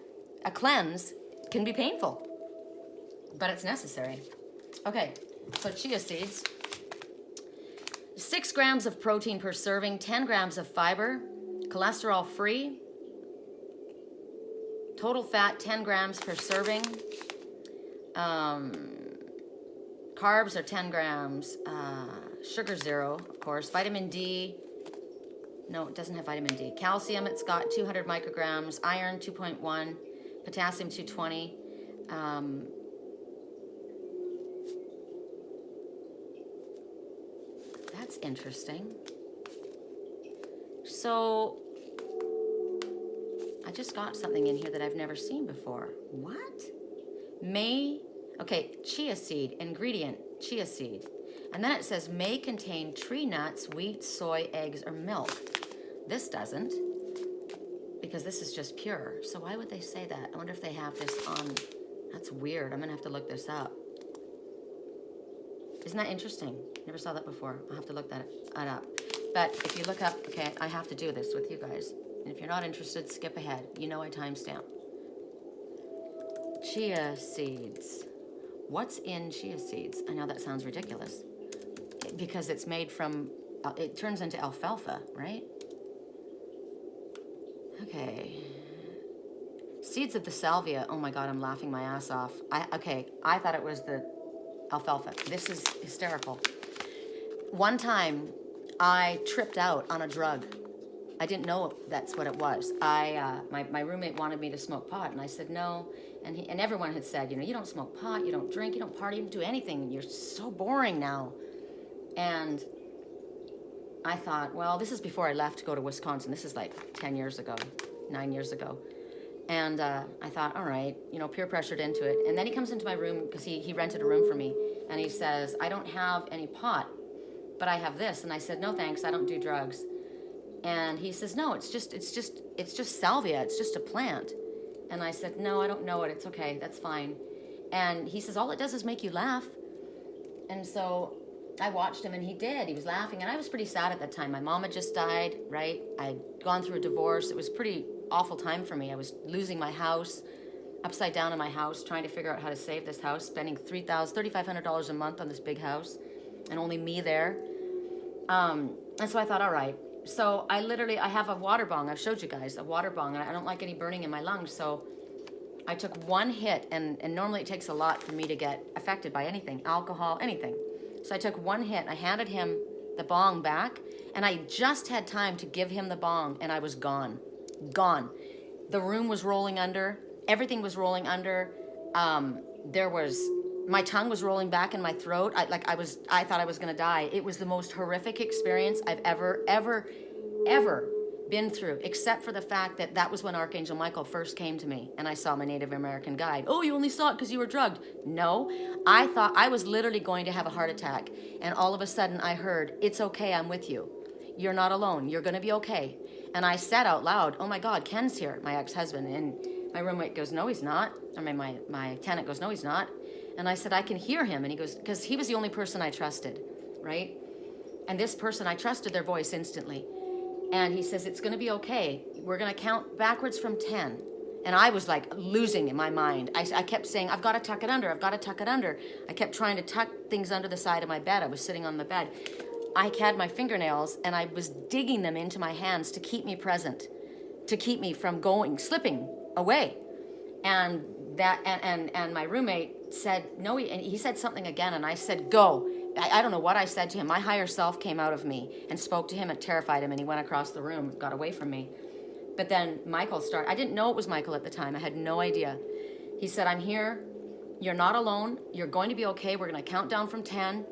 Speaker 1: a cleanse can be painful, but it's necessary. Okay, so chia seeds. 6 grams of protein per serving, 10 grams of fiber, cholesterol free, total fat 10 grams per serving. Carbs are 10 grams, sugar 0, of course, vitamin D, no, it doesn't have vitamin D. Calcium, it's got 200 micrograms, iron 2.1, potassium 220. That's interesting. So, I just got something in here that I've never seen before. What? Okay, chia seed, ingredient, chia seed. And then it says, may contain tree nuts, wheat, soy, eggs, or milk. This doesn't, because this is just pure. So why would they say that? I wonder if they have this on. That's weird. I'm gonna have to look this up. Isn't that interesting? Never saw that before. I'll have to look that up. But if you look up, okay, I have to do this with you guys. And if you're not interested, skip ahead. You know I timestamp. Chia seeds. What's in chia seeds? I know that sounds ridiculous. Because it's made from, it turns into alfalfa, right? Okay. Seeds of the salvia. Oh my God, I'm laughing my ass off. I thought it was the alfalfa. This is hysterical. One time, I tripped out on a drug. I didn't know that's what it was. My roommate wanted me to smoke pot, and I said no. And everyone had said, you don't smoke pot, you don't drink, you don't party, you don't do anything. You're so boring now. And I thought, well, this is before I left to go to Wisconsin. This is like 9 years ago. And I thought, all right, peer pressured into it. And then he comes into my room because he rented a room for me. And he says, I don't have any pot, but I have this. And I said, no, thanks. I don't do drugs. And he says, no, it's just salvia. It's just a plant. And I said, no, I don't know it. It's okay. That's fine. And he says, all it does is make you laugh. And so I watched him, and he did. He was laughing, and I was pretty sad at that time. My mom had just died, right? I'd gone through a divorce. It was a pretty awful time for me. I was losing my house, upside down in my house, trying to figure out how to save this house, spending $3,500 a month on this big house, and only me there. And so I thought, all right. So I have a water bong. I've showed you guys a water bong, and I don't like any burning in my lungs. So I took one hit, and normally it takes a lot for me to get affected by anything, alcohol, anything. So I took one hit, and I handed him the bong back, and I just had time to give him the bong, and I was gone. Gone. The room was rolling under. Everything was rolling under. My tongue was rolling back in my throat. I thought I was going to die. It was the most horrific experience I've ever been through, except for the fact that was when Archangel Michael first came to me, and I saw my Native American guide. Oh, you only saw it because you were drugged. No, I thought I was literally going to have a heart attack, and all of a sudden I heard, it's okay, I'm with you. You're not alone. You're going to be okay. And I said out loud, oh my God, Ken's here, my ex-husband. And my roommate goes, no, he's not. I mean, my tenant goes, no, he's not. And I said, I can hear him. And he goes, because he was the only person I trusted, right? And this person, I trusted their voice instantly. And he says, it's going to be okay. We're going to count backwards from 10. And I was like losing in my mind. I kept saying, I've got to tuck it under. I've got to tuck it under. I kept trying to tuck things under the side of my bed. I was sitting on the bed. I had my fingernails, and I was digging them into my hands to keep me present, to keep me from slipping away. And my roommate said, no, and he said something again, and I said, go. I don't know what I said to him. My higher self came out of me and spoke to him. It terrified him, and he went across the room, got away from me. But then Michael started. I didn't know it was Michael at the time. I had no idea. He said, I'm here. You're not alone. You're going to be okay. We're going to count down from 10.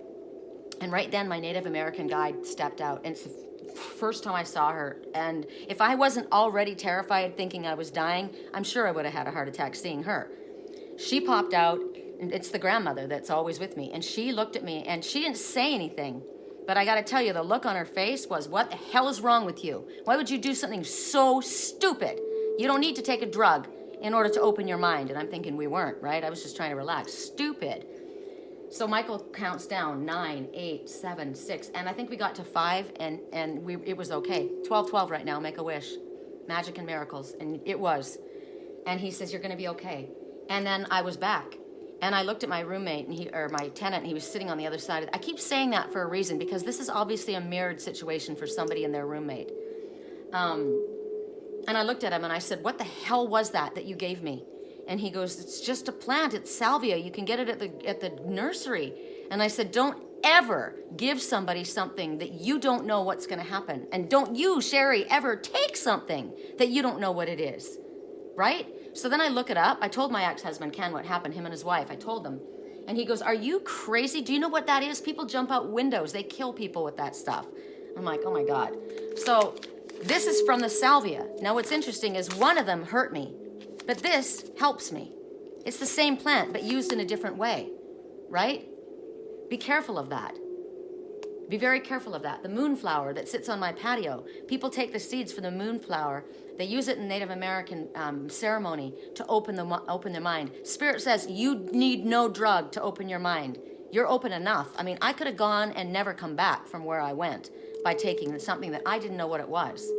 Speaker 1: And right then, my Native American guide stepped out. And it's the first time I saw her. And if I wasn't already terrified thinking I was dying, I'm sure I would have had a heart attack seeing her. She popped out. And it's the grandmother that's always with me. And she looked at me, and she didn't say anything. But I got to tell you, the look on her face was, what the hell is wrong with you? Why would you do something so stupid? You don't need to take a drug in order to open your mind. And I'm thinking we weren't, right? I was just trying to relax. Stupid. So Michael counts down 9, 8, 7, 6. And I think we got to 5, and it was okay. 12 right now, make a wish. Magic and miracles. And it was. And he says, you're going to be okay. And then I was back. And I looked at my roommate, or my tenant, and he was sitting on the other side. I keep saying that for a reason, because this is obviously a mirrored situation for somebody and their roommate. And I looked at him, and I said, what the hell was that you gave me? And he goes, it's just a plant. It's salvia. You can get it at the nursery. And I said, don't ever give somebody something that you don't know what's going to happen. And don't you, Sherry, ever take something that you don't know what it is, right? So then I look it up. I told my ex-husband, Ken, what happened, him and his wife. I told them. And he goes, are you crazy? Do you know what that is? People jump out windows. They kill people with that stuff. I'm like, oh my God. So this is from the salvia. Now what's interesting is one of them hurt me, but this helps me. It's the same plant, but used in a different way, right? Be careful of that. Be very careful of that. The moonflower that sits on my patio, people take the seeds from the moonflower. They use it in Native American ceremony to open their mind. Spirit says you need no drug to open your mind. You're open enough. I mean, I could have gone and never come back from where I went by taking something that I didn't know what it was,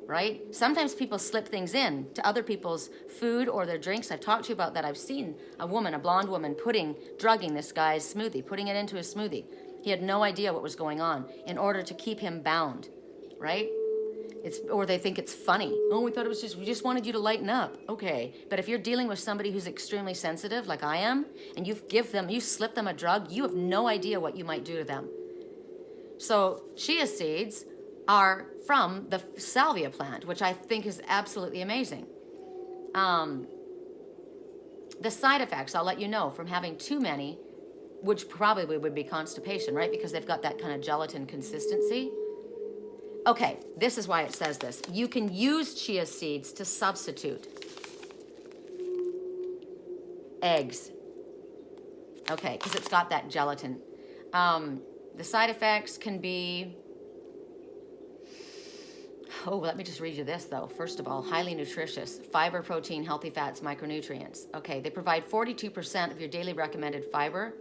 Speaker 1: right? Sometimes people slip things in to other people's food or their drinks. I've talked to you about that. I've seen a blonde woman, drugging this guy's smoothie, putting it into his smoothie. He had no idea what was going on in order to keep him bound, right? Or they think it's funny. Oh, we just wanted you to lighten up. Okay. But if you're dealing with somebody who's extremely sensitive, like I am, and you slip them a drug, you have no idea what you might do to them. So chia seeds are from the salvia plant, which I think is absolutely amazing. The side effects, I'll let you know, from having too many, which probably would be constipation, right? Because they've got that kind of gelatin consistency. Okay, this is why it says this. You can use chia seeds to substitute eggs. Okay, because it's got that gelatin. The side effects can be... Oh, let me just read you this, though. First of all, highly nutritious. Fiber, protein, healthy fats, micronutrients. Okay, they provide 42% of your daily recommended fiber.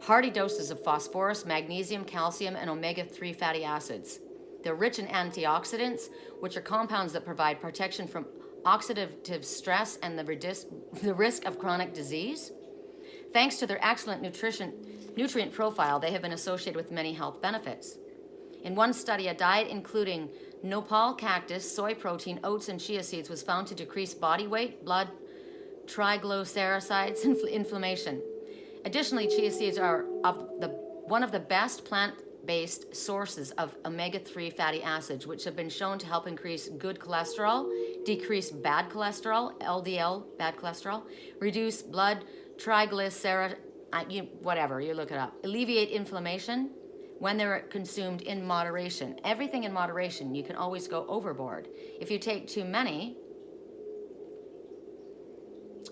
Speaker 1: Hearty doses of phosphorus, magnesium, calcium, and omega-3 fatty acids. They're rich in antioxidants, which are compounds that provide protection from oxidative stress and the risk of chronic disease. Thanks to their excellent nutrient profile, they have been associated with many health benefits. In one study, a diet including nopal cactus, soy protein, oats, and chia seeds was found to decrease body weight, blood triglycerides, and inflammation. Additionally, chia seeds are one of the best plant-based sources of omega-3 fatty acids, which have been shown to help increase good cholesterol, decrease bad cholesterol, LDL, bad cholesterol, reduce blood triglycerides, whatever, you look it up, alleviate inflammation when they're consumed in moderation. Everything in moderation. You can always go overboard. If you take too many,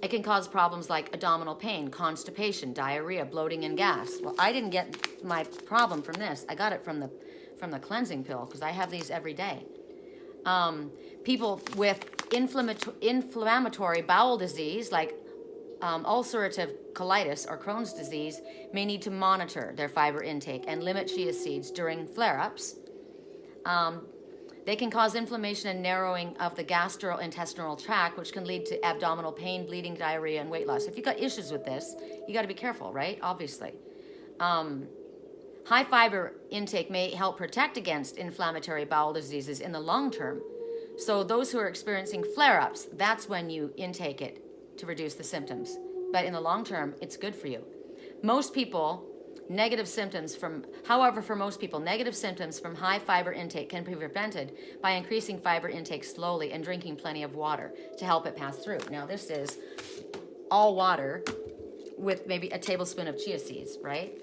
Speaker 1: it can cause problems like abdominal pain, constipation, diarrhea, bloating, and gas. Well, I didn't get my problem from this. I got it from the cleansing pill because I have these every day. People with inflammatory bowel disease like ulcerative colitis or Crohn's disease may need to monitor their fiber intake and limit chia seeds during flare-ups. They can cause inflammation and narrowing of the gastrointestinal tract, which can lead to abdominal pain, bleeding, diarrhea, and weight loss. If you've got issues with this, you got to be careful, right? Obviously. High fiber intake may help protect against inflammatory bowel diseases in the long term. So those who are experiencing flare-ups, that's when you intake it to reduce the symptoms. But in the long term, it's good for you. Most people, negative symptoms from high fiber intake can be prevented by increasing fiber intake slowly and drinking plenty of water to help it pass through. Now, this is all water with maybe a tablespoon of chia seeds, right?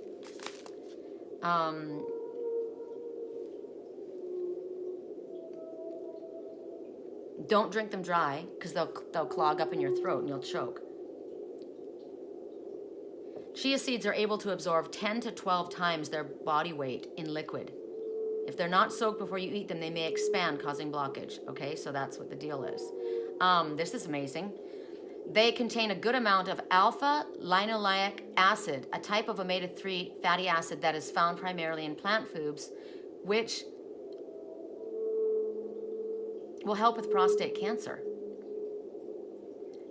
Speaker 1: Don't drink them dry because they'll clog up in your throat and you'll choke. Chia seeds are able to absorb 10 to 12 times their body weight in liquid. If they're not soaked before you eat them, they may expand, causing blockage. Okay, so that's what the deal is. This is amazing. They contain a good amount of alpha-linoleic acid, a type of omega-3 fatty acid that is found primarily in plant foods, which will help with prostate cancer.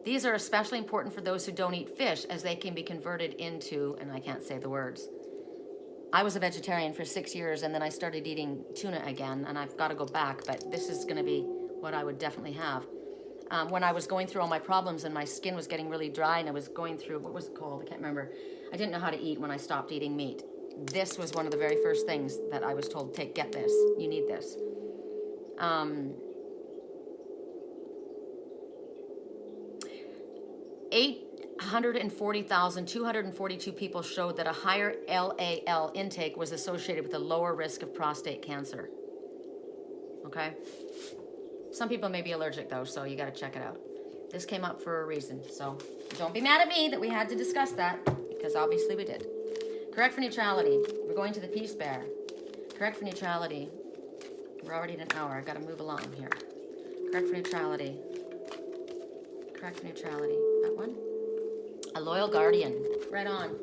Speaker 1: These are especially important for those who don't eat fish, as they can be converted into, and I can't say the words. I was a vegetarian for 6 years, and then I started eating tuna again, and I've got to go back, but this is going to be what I would definitely have. When I was going through all my problems and my skin was getting really dry and I was going through, what was it called? I can't remember. I didn't know how to eat when I stopped eating meat. This was one of the very first things that I was told, get this. You need this. 840,242 people showed that a higher LAL intake was associated with a lower risk of prostate cancer. Okay? Some people may be allergic though, so you got to check it out. This came up for a reason, so don't be mad at me that we had to discuss that, because obviously we did. Correct for neutrality. We're going to the Peace Bear. Correct for neutrality. We're already at an hour. I've got to move along here. Correct for neutrality. Correct for neutrality. That one? A loyal guardian. Right on.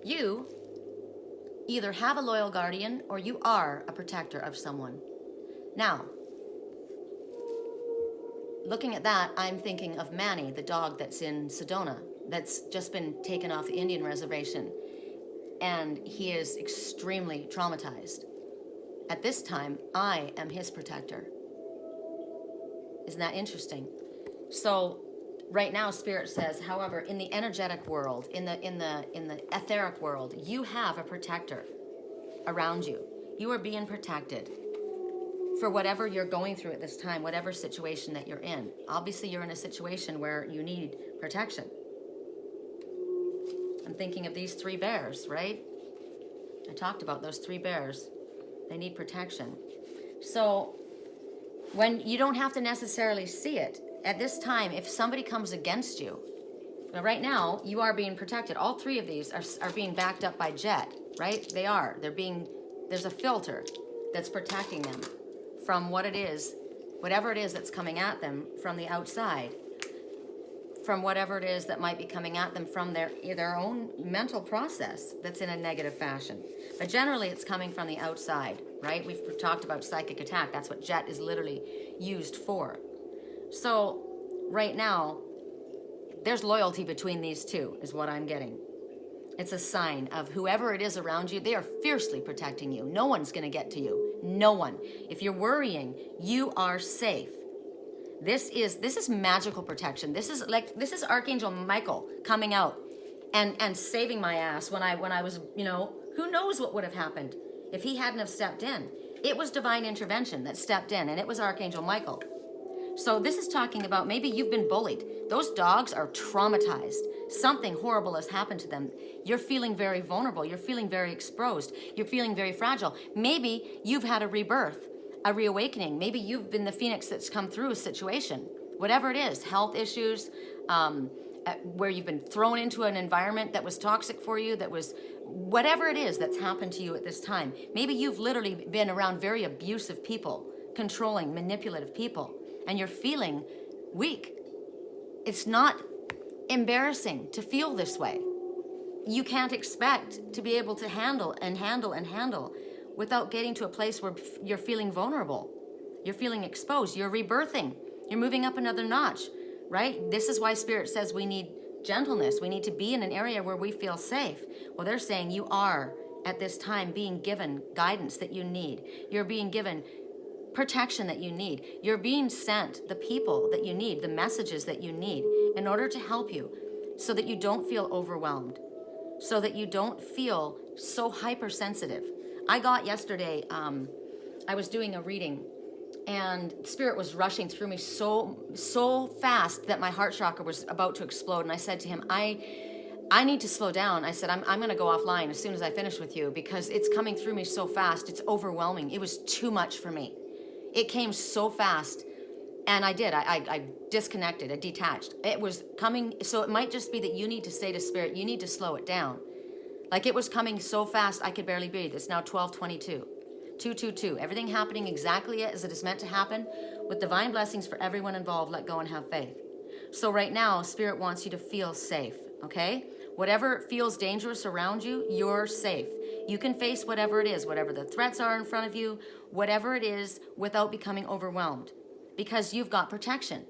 Speaker 1: You either have a loyal guardian or you are a protector of someone. Now, looking at that, I'm thinking of Manny, the dog that's in Sedona, that's just been taken off the Indian reservation. And he is extremely traumatized. At this time, I am his protector. Isn't that interesting? So right now, Spirit says, however, in the energetic world, in the etheric world, you have a protector around you. You are being protected for whatever you're going through at this time, whatever situation that you're in. Obviously, you're in a situation where you need protection. I'm thinking of these 3 bears, right? I talked about those 3 bears. They need protection. So when you don't have to necessarily see it, at this time, if somebody comes against you, right now, you are being protected. All 3 of these are being backed up by jet, right? They are. There's a filter that's protecting them from what it is, whatever it is that's coming at them from the outside, from whatever it is that might be coming at them from their own mental process that's in a negative fashion. But generally, it's coming from the outside, right? We've talked about psychic attack. That's what jet is literally used for. So right now, there's loyalty between these 2, is what I'm getting. It's a sign of whoever it is around you, they are fiercely protecting you. No one's going to get to you. No one. If you're worrying, you are safe. This is magical protection. This is Archangel Michael coming out and saving my ass when I was, who knows what would have happened if he hadn't have stepped in. It was divine intervention that stepped in, and it was Archangel Michael. So this is talking about maybe you've been bullied. Those dogs are traumatized. Something horrible has happened to them. You're feeling very vulnerable. You're feeling very exposed. You're feeling very fragile. Maybe you've had a rebirth, a reawakening. Maybe you've been the phoenix that's come through a situation. Whatever it is, health issues, where you've been thrown into an environment that was toxic for you, that was whatever it is that's happened to you at this time. Maybe you've literally been around very abusive people, controlling, manipulative people, and you're feeling weak. It's not embarrassing to feel this way. You can't expect to be able to handle without getting to a place where you're feeling vulnerable. You're feeling exposed. You're rebirthing. You're moving up another notch, right? This is why Spirit says we need gentleness. We need to be in an area where we feel safe. Well, they're saying you are, at this time, being given guidance that you need. You're being given protection that you need. You're being sent the people that you need, the messages that you need in order to help you so that you don't feel overwhelmed, so that you don't feel so hypersensitive. I got yesterday, I was doing a reading and Spirit was rushing through me so fast that my heart chakra was about to explode. And I said to him, I need to slow down. I said, I'm going to go offline as soon as I finish with you because it's coming through me so fast. It's overwhelming. It was too much for me. It came so fast. And I did. I disconnected. I detached. It was coming. So it might just be that you need to say to Spirit, you need to slow it down. Like it was coming so fast, I could barely breathe. It's now 12:22. 222. Everything happening exactly as it is meant to happen with divine blessings for everyone involved. Let go and have faith. So right now, Spirit wants you to feel safe, okay? Whatever feels dangerous around you, you're safe. You can face whatever it is, whatever the threats are in front of you, whatever it is, without becoming overwhelmed. Because you've got protection.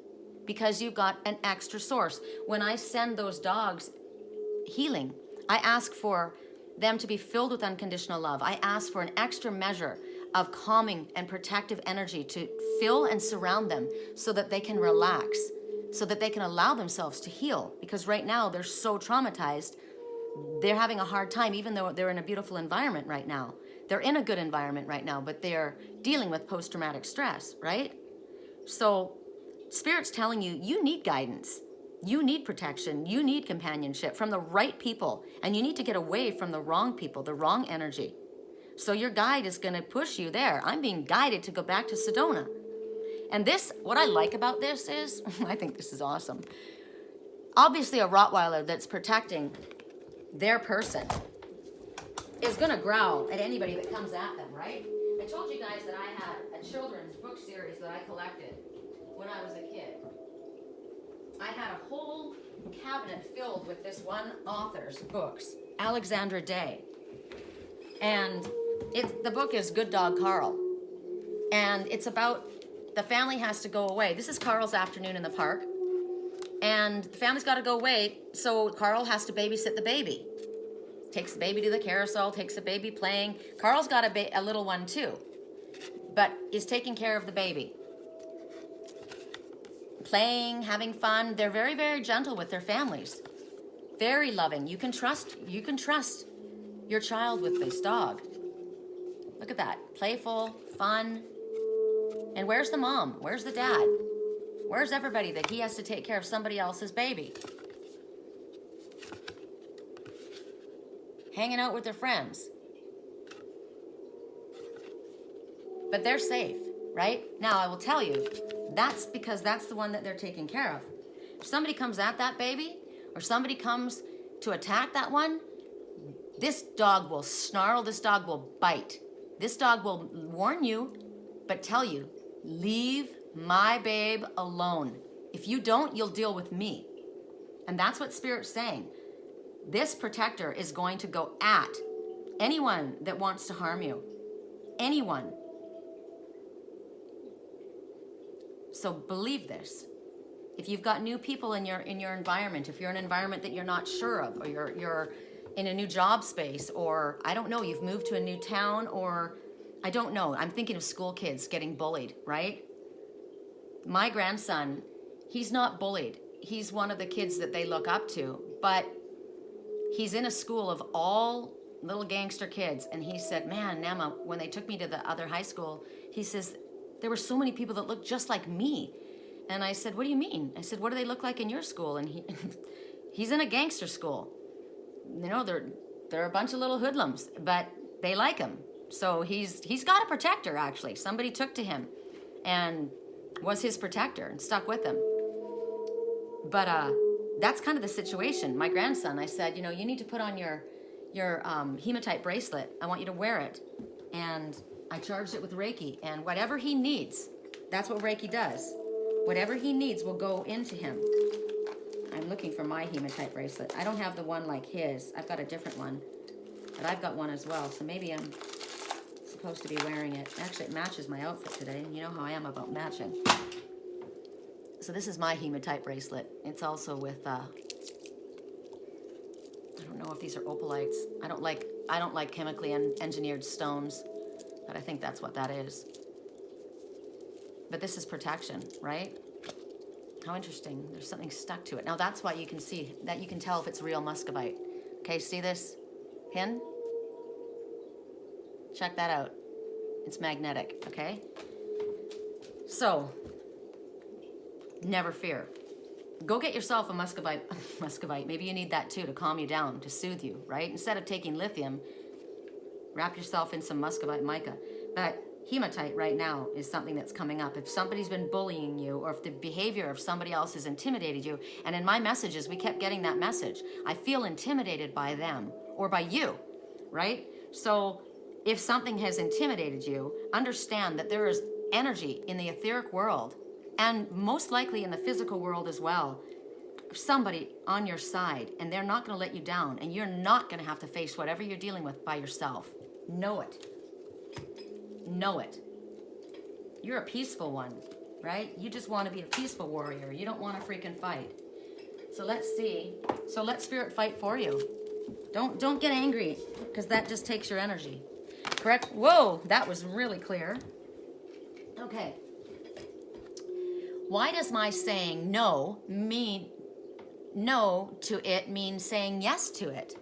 Speaker 1: Because you've got an extra source. When I send those dogs healing, I ask for them to be filled with unconditional love. I ask for an extra measure of calming and protective energy to fill and surround them so that they can relax, so that they can allow themselves to heal. Because right now they're so traumatized, they're having a hard time, even though they're in a beautiful environment right now. They're in a good environment right now, but they're dealing with post-traumatic stress, right? So Spirit's telling you, you need guidance. You need protection. You need companionship from the right people. And you need to get away from the wrong people, the wrong energy. So your guide is going to push you there. I'm being guided to go back to Sedona. And this, what I like about this is, I think this is awesome. Obviously a Rottweiler that's protecting their person is going to growl at anybody that comes at them, right? I told you guys that I had a children's book series that I collected when I was a kid. I had a whole cabinet filled with this one author's books, Alexandra Day. And the book is Good Dog Carl. And it's about the family has to go away. This is Carl's afternoon in the park. And the family's got to go away, so Carl has to babysit the baby. Takes the baby to the carousel, takes the baby playing. Carl's got a little one too, but is taking care of the baby. Playing, having fun. They're very, very gentle with their families. Very loving. You can trust your child with this dog. Look at that. Playful, fun. And where's the mom? Where's the dad? Where's everybody that he has to take care of somebody else's baby? Hanging out with their friends. But they're safe, right? Now, I will tell you, that's because that's the one that they're taking care of. If somebody comes at that baby, or somebody comes to attack that one, this dog will snarl, this dog will bite. This dog will warn you, but tell you, leave my babe alone. If you don't, you'll deal with me. And that's what Spirit's saying. This protector is going to go at anyone that wants to harm you. Anyone. So believe this. If you've got new people in your environment, if you're in an environment that you're not sure of, or you're in a new job space, or I don't know, you've moved to a new town, or I don't know. I'm thinking of school kids getting bullied, right? My grandson, he's not bullied. He's one of the kids that they look up to, but he's in a school of all little gangster kids. And he said, man, Nama, when they took me to the other high school, he says, there were so many people that looked just like me. And I said, what do you mean? I said, what do they look like in your school? And he's in a gangster school. You know, they're a bunch of little hoodlums, but they like him. So he's got a protector, actually. Somebody took to him and was his protector and stuck with him. But that's kind of the situation. My grandson, I said, you know, you need to put on your hematite bracelet. I want you to wear it. And I charged it with Reiki. And whatever he needs, that's what Reiki does. Whatever he needs will go into him. I'm looking for my hematite bracelet. I don't have the one like his. I've got a different one. But I've got one as well. So maybe I'm supposed to be wearing it. Actually, it matches my outfit today. You know how I am about matching. So this is my hematite bracelet. It's also with, I don't know if these are opalites. I don't like chemically engineered stones, but I think that's what that is. But this is protection, right? How interesting. There's something stuck to it. Now that's why you can see, that you can tell if it's real muscovite. Okay, see this pin? Check that out. It's magnetic, okay? So, never fear. Go get yourself a muscovite. Maybe you need that too to calm you down, to soothe you, right? Instead of taking lithium, wrap yourself in some muscovite mica. But hematite right now is something that's coming up. If somebody's been bullying you, or if the behavior of somebody else has intimidated you, and in my messages, we kept getting that message. I feel intimidated by them, or by you, right? So if something has intimidated you, understand that there is energy in the etheric world, and most likely in the physical world as well, somebody on your side, and they're not going to let you down, and you're not going to have to face whatever you're dealing with by yourself. Know it. Know it. You're a peaceful one, right? You just want to be a peaceful warrior. You don't want to freaking fight. So let's see. So let Spirit fight for you. Don't get angry, because that just takes your energy. Correct? Whoa, that was really clear. Okay. Why does my saying no to it mean saying yes to it?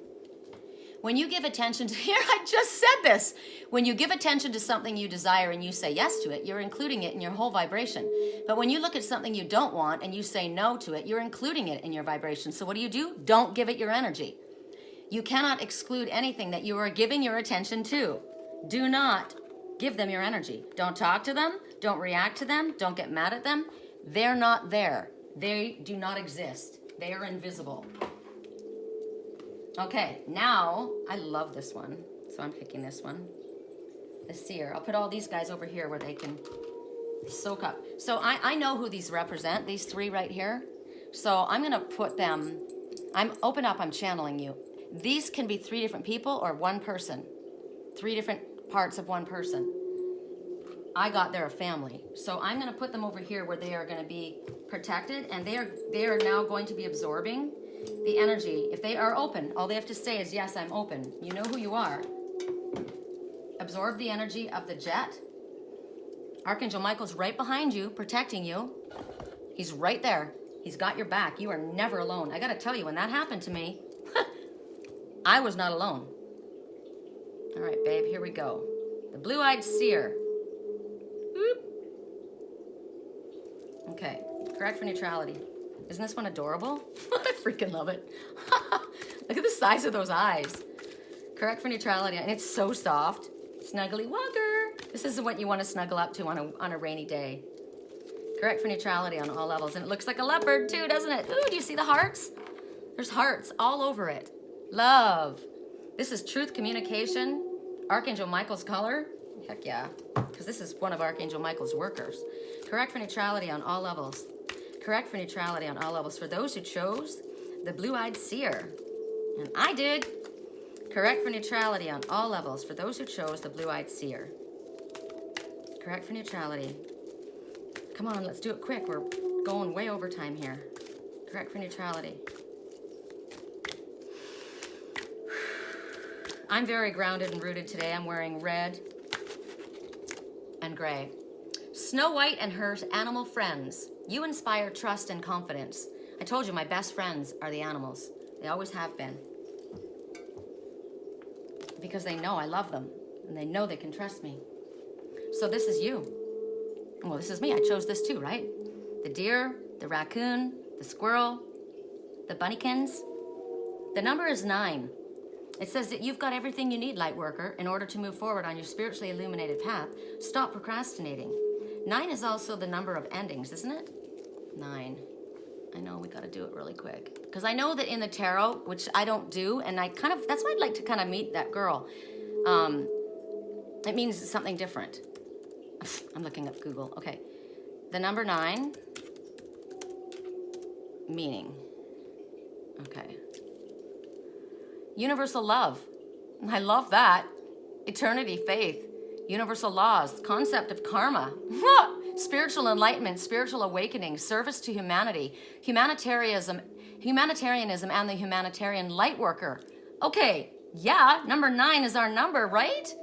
Speaker 1: When you give attention to, here, I just said this. When you give attention to something you desire and you say yes to it, you're including it in your whole vibration. But when you look at something you don't want and you say no to it, you're including it in your vibration. So what do? Don't give it your energy. You cannot exclude anything that you are giving your attention to. Do not give them your energy. Don't talk to them. Don't react to them. Don't get mad at them. They're not there. They do not exist. They are invisible. Okay, now, I love this one. So I'm picking this one. The Seer. I'll put all these guys over here where they can soak up. So I know who these represent, these three right here. So I'm going to put them, open up, I'm channeling you. These can be three different people or one person. Three different parts of one person. I got they're a family. So I'm going to put them over here where they are going to be protected, and they are now going to be absorbing the energy. If they are open, all they have to say is, yes, I'm open. You know who you are. Absorb the energy of the jet. Archangel Michael's right behind you, protecting you. He's right there. He's got your back. You are never alone. I got to tell you, when that happened to me, I was not alone. All right, babe, here we go. The blue-eyed seer. Boop. Okay, correct for neutrality. Isn't this one adorable? I freaking love it. Look at the size of those eyes. Correct for neutrality, and it's so soft. Snuggly Walker. This is what you want to snuggle up to on a rainy day. Correct for neutrality on all levels, and it looks like a leopard too, doesn't it? Ooh, do you see the hearts? There's hearts all over it. Love. This is truth communication. Archangel Michael's color. Heck yeah, because this is one of Archangel Michael's workers. Correct for neutrality on all levels. Correct for neutrality on all levels for those who chose the blue-eyed seer. And I did. Correct for neutrality on all levels for those who chose the blue-eyed seer. Correct for neutrality. Come on, let's do it quick. We're going way over time here. Correct for neutrality. I'm very grounded and rooted today. I'm wearing red and gray. Snow White and her animal friends. You inspire trust and confidence. I told you my best friends are the animals. They always have been. Because they know I love them. And they know they can trust me. So this is you. Well, this is me. I chose this too, right? The deer, the raccoon, the squirrel, the bunnykins. The number is 9. It says that you've got everything you need, light worker, in order to move forward on your spiritually illuminated path. Stop procrastinating. 9 is also the number of endings, isn't it? 9. I know we got to do it really quick. Because I know that in the tarot, which I don't do, and that's why I'd like to kind of meet that girl. It means something different. I'm looking up Google. Okay. The number 9, meaning. Okay. Universal love. I love that. Eternity, faith, universal laws, concept of karma, spiritual enlightenment, spiritual awakening, service to humanity, humanitarianism, and the humanitarian light worker. Okay, yeah, number 9 is our number, right?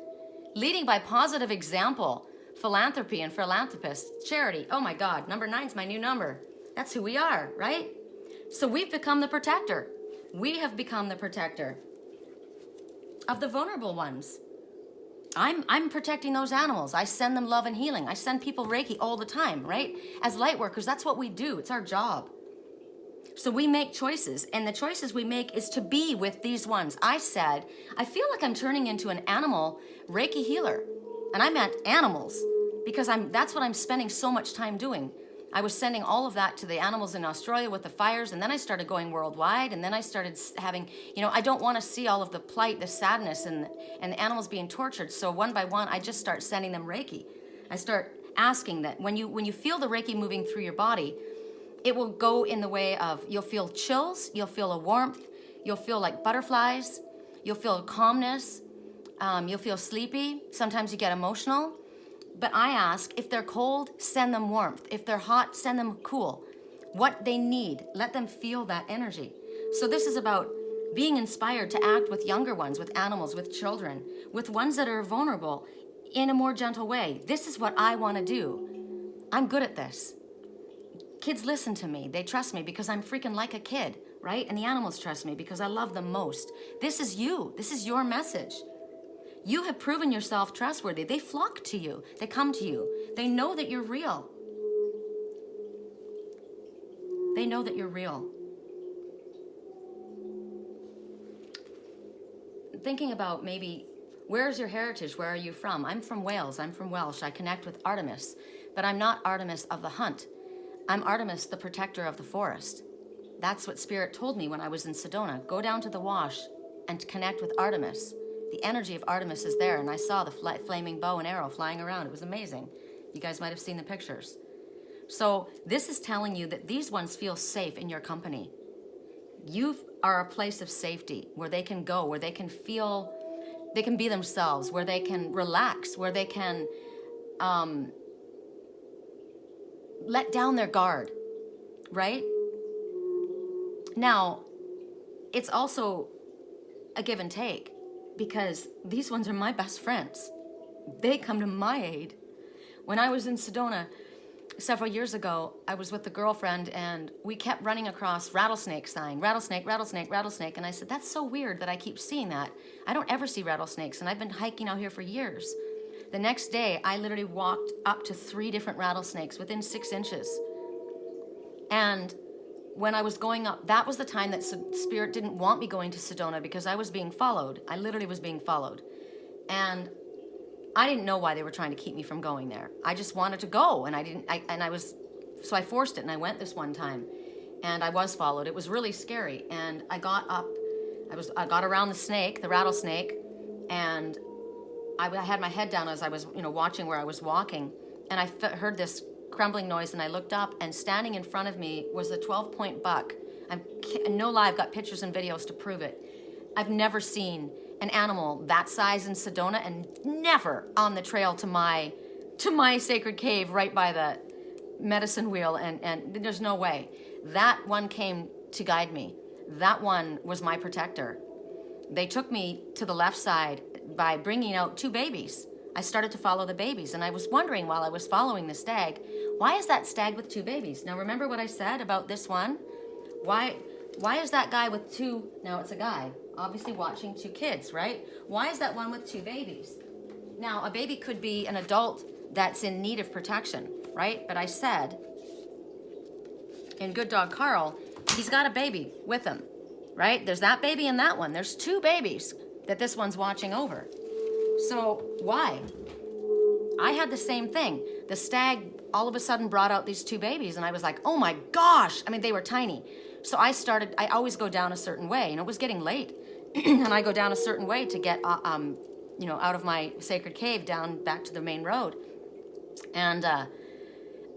Speaker 1: Leading by positive example, philanthropy and philanthropists, charity. Oh my God, number 9's my new number. That's who we are, right? So we've become the protector. We have become the protector of the vulnerable ones. I'm protecting those animals. I send them love and healing. I send people Reiki all the time, right? As light workers, that's what we do. It's our job. So we make choices, and the choices we make is to be with these ones. I said, I feel like I'm turning into an animal Reiki healer. And I meant animals, because that's what I'm spending so much time doing. I was sending all of that to the animals in Australia with the fires, and then I started going worldwide, and then I started having, I don't want to see all of the plight, the sadness, and the animals being tortured. So one by one, I just start sending them Reiki. I start asking that when you feel the Reiki moving through your body, it will go in the way of, you'll feel chills, you'll feel a warmth, you'll feel like butterflies, you'll feel calmness, you'll feel sleepy, sometimes you get emotional. But I ask, if they're cold, send them warmth. If they're hot, send them cool. What they need, let them feel that energy. So this is about being inspired to act with younger ones, with animals, with children, with ones that are vulnerable in a more gentle way. This is what I want to do. I'm good at this. Kids listen to me. They trust me because I'm freaking like a kid, right? And the animals trust me because I love them most. This is you. This is your message. You have proven yourself trustworthy. They flock to you. They come to you. They know that you're real. They know that you're real. Thinking about maybe, where's your heritage? Where are you from? I'm from Wales. I'm from Welsh. I connect with Artemis. But I'm not Artemis of the hunt. I'm Artemis, the protector of the forest. That's what Spirit told me when I was in Sedona. Go down to the wash and connect with Artemis. The energy of Artemis is there, and I saw the flaming bow and arrow flying around. It was amazing. You guys might have seen the pictures. So this is telling you that these ones feel safe in your company. You are a place of safety where they can go, where they can feel, they can be themselves, where they can relax, where they can let down their guard, right? Now, it's also a give and take, because these ones are my best friends. They come to my aid. When I was in Sedona several years ago, I was with a girlfriend and we kept running across rattlesnake sign, rattlesnake, rattlesnake, rattlesnake. And I said, that's so weird that I keep seeing that. I don't ever see rattlesnakes, and I've been hiking out here for years. The next day, I literally walked up to 3 different rattlesnakes within 6 inches. And when I was going up, that was the time that Spirit didn't want me going to Sedona, because I was being followed. I literally was being followed. And I didn't know why they were trying to keep me from going there. I just wanted to go, and so I forced it, and I went this one time, and I was followed. It was really scary, and I got up, I got around the snake, the rattlesnake, and I had my head down as I was, watching where I was walking, and I heard this crumbling noise, and I looked up, and standing in front of me was a 12-point buck. No lie, I've got pictures and videos to prove it. I've never seen an animal that size in Sedona, and never on the trail to my sacred cave right by the medicine wheel, and there's no way. That one came to guide me. That one was my protector. They took me to the left side by bringing out 2 babies. I started to follow the babies, and I was wondering while I was following the stag, why is that stag with 2 babies? Now remember what I said about this one? Why is that guy with 2, now it's a guy, obviously watching 2 kids, right? Why is that one with 2 babies? Now, a baby could be an adult that's in need of protection, right? But I said, in Good Dog Carl, he's got a baby with him, right? There's that baby and that one. There's 2 babies that this one's watching over. So why? I had the same thing. The stag all of a sudden brought out these 2 babies, and I was like, oh my gosh. I mean, they were tiny. So I always go down a certain way, and it was getting late. And I go down a certain way to get, out of my sacred cave down back to the main road. And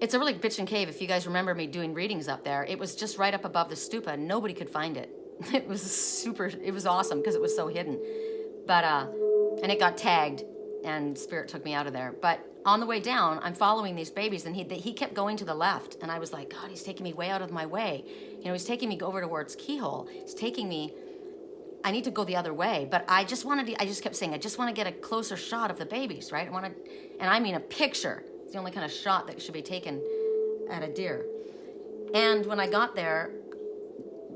Speaker 1: it's a really bitchin' cave. If you guys remember me doing readings up there, it was just right up above the stupa, and nobody could find it. It was awesome because it was so hidden. But, and it got tagged, and Spirit took me out of there. But on the way down, I'm following these babies, and he kept going to the left, and I was like, God, he's taking me way out of my way. He's taking me over towards Keyhole. He's taking me, I need to go the other way. But I just kept saying, I just want to get a closer shot of the babies, right? And I mean a picture. It's the only kind of shot that should be taken at a deer. And when I got there,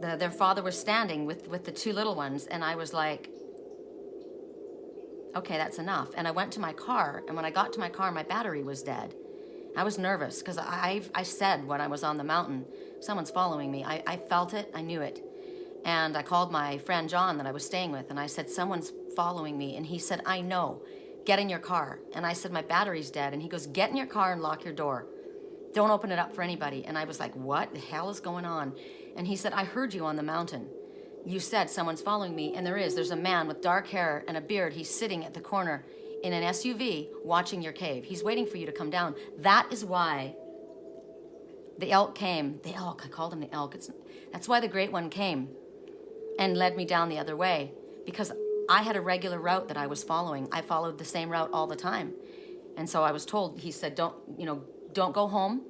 Speaker 1: their father was standing with the 2 little ones, and I was like, okay, that's enough. And I went to my car, and when I got to my car, my battery was dead. I was nervous because I said when I was on the mountain, someone's following me. I felt it, I knew it. And I called my friend John that I was staying with, and I said, someone's following me. And he said, I know, get in your car. And I said, my battery's dead. And he goes, get in your car and lock your door. Don't open it up for anybody. And I was like, what the hell is going on? And he said, I heard you on the mountain. You said someone's following me, and there's a man with dark hair and a beard. He's sitting at the corner in an SUV watching your cave. He's waiting for you to come down. That is why the elk came. The elk, I called him the elk. That's why the great one came and led me down the other way, because I had a regular route that I was following. I followed the same route all the time. And so I was told, he said, don't go home.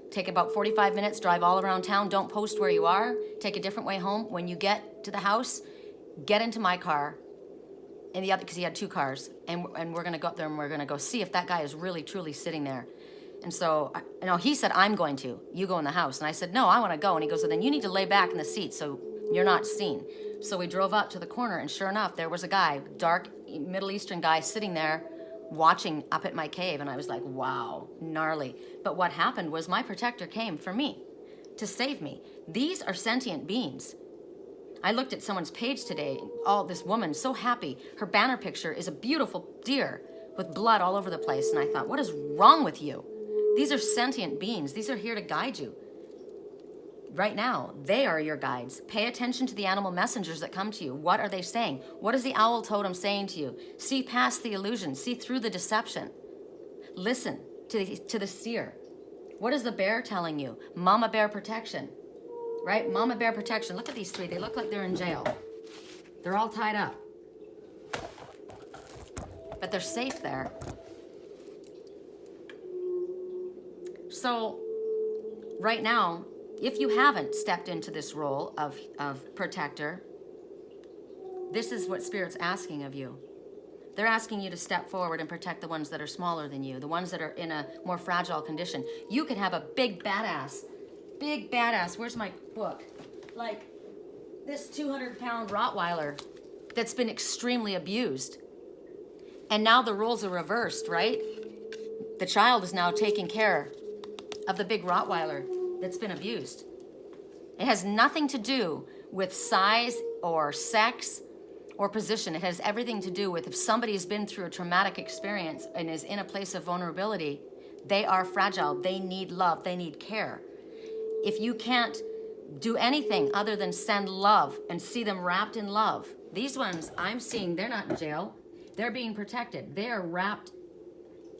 Speaker 1: Take about 45 minutes, drive all around town. Don't post where you are. Take a different way home. When you get to the house, get into my car, and the other, because he had 2 cars, and we're going to go up there, and we're going to go see if that guy is really, truly sitting there. And so, he said, I'm going to. You go in the house. And I said, no, I want to go. And he goes, well, then you need to lay back in the seat so you're not seen. So we drove up to the corner, and sure enough, there was a guy, dark Middle Eastern guy, sitting there watching up at my cave. And I was like, wow, gnarly. But what happened was my protector came for me to save me. These are sentient beings. I looked at someone's page today, this woman, so happy. Her banner picture is a beautiful deer with blood all over the place. And I thought, what is wrong with you? These are sentient beings. These are here to guide you. right now, they are your guides. Pay attention to the animal messengers that come to you. What are they saying? What is the owl totem saying to you? See past the illusion. See through the deception. Listen to the seer. What is the bear telling you? Mama bear protection, right? Mama bear protection. Look at these three. They look like they're in jail. They're all tied up. But they're safe there. So right now, if you haven't stepped into this role of protector, this is what Spirit's asking of you. They're asking you to step forward and protect the ones that are smaller than you, the ones that are in a more fragile condition. You can have a big badass, where's my book? Like this 200-pound Rottweiler that's been extremely abused. And now the roles are reversed, right? The child is now taking care of the big Rottweiler that's been abused. It has nothing to do with size or sex or position. It has everything to do with if somebody has been through a traumatic experience and is in a place of vulnerability, they are fragile. They need love. They need care. If you can't do anything other than send love and see them wrapped in love, these ones I'm seeing, they're not in jail. They're being protected. They are wrapped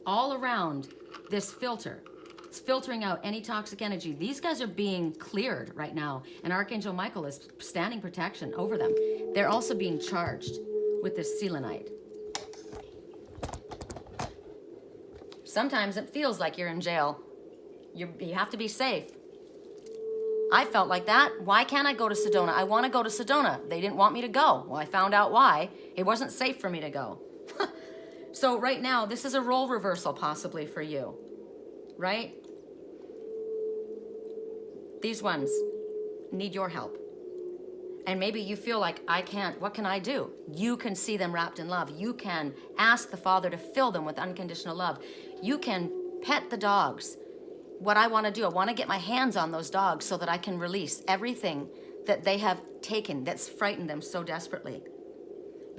Speaker 1: all around this filter. It's filtering out any toxic energy. These guys are being cleared right now, and Archangel Michael is standing protection over them. They're also being charged with this selenite. Sometimes it feels like you're in jail. You have to be safe. I felt like that. Why can't I go to Sedona? I want to go to Sedona. They didn't want me to go. Well, I found out why. It wasn't safe for me to go. So right now, this is a role reversal possibly for you, right? These ones need your help. And maybe you feel like, I can't, what can I do? You can see them wrapped in love. You can ask the Father to fill them with unconditional love. You can pet the dogs. What I want to do, I want to get my hands on those dogs so that I can release everything that they have taken that's frightened them so desperately.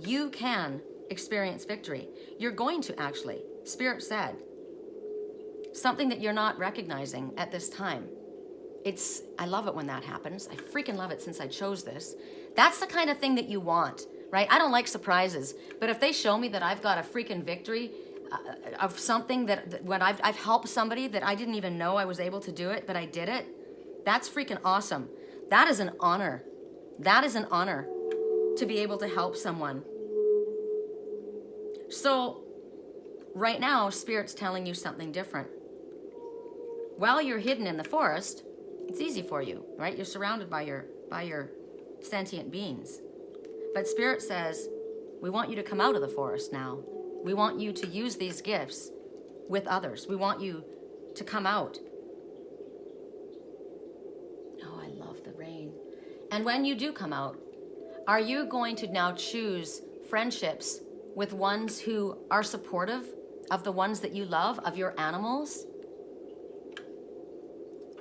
Speaker 1: You can experience victory. You're going to actually. Spirit said something that you're not recognizing at this time. I love it when that happens. I freaking love it since I chose this. That's the kind of thing that you want, right? I don't like surprises, but if they show me that I've got a freaking victory of something that when I've helped somebody that I didn't even know I was able to do it, but I did it, that's freaking awesome. That is an honor. That is an honor to be able to help someone. So right now, Spirit's telling you something different. While you're hidden in the forest, it's easy for you, right? You're surrounded by your sentient beings. But Spirit says, we want you to come out of the forest now. We want you to use these gifts with others. We want you to come out. Oh, I love the rain. And when you do come out, are you going to now choose friendships with ones who are supportive of the ones that you love, of your animals,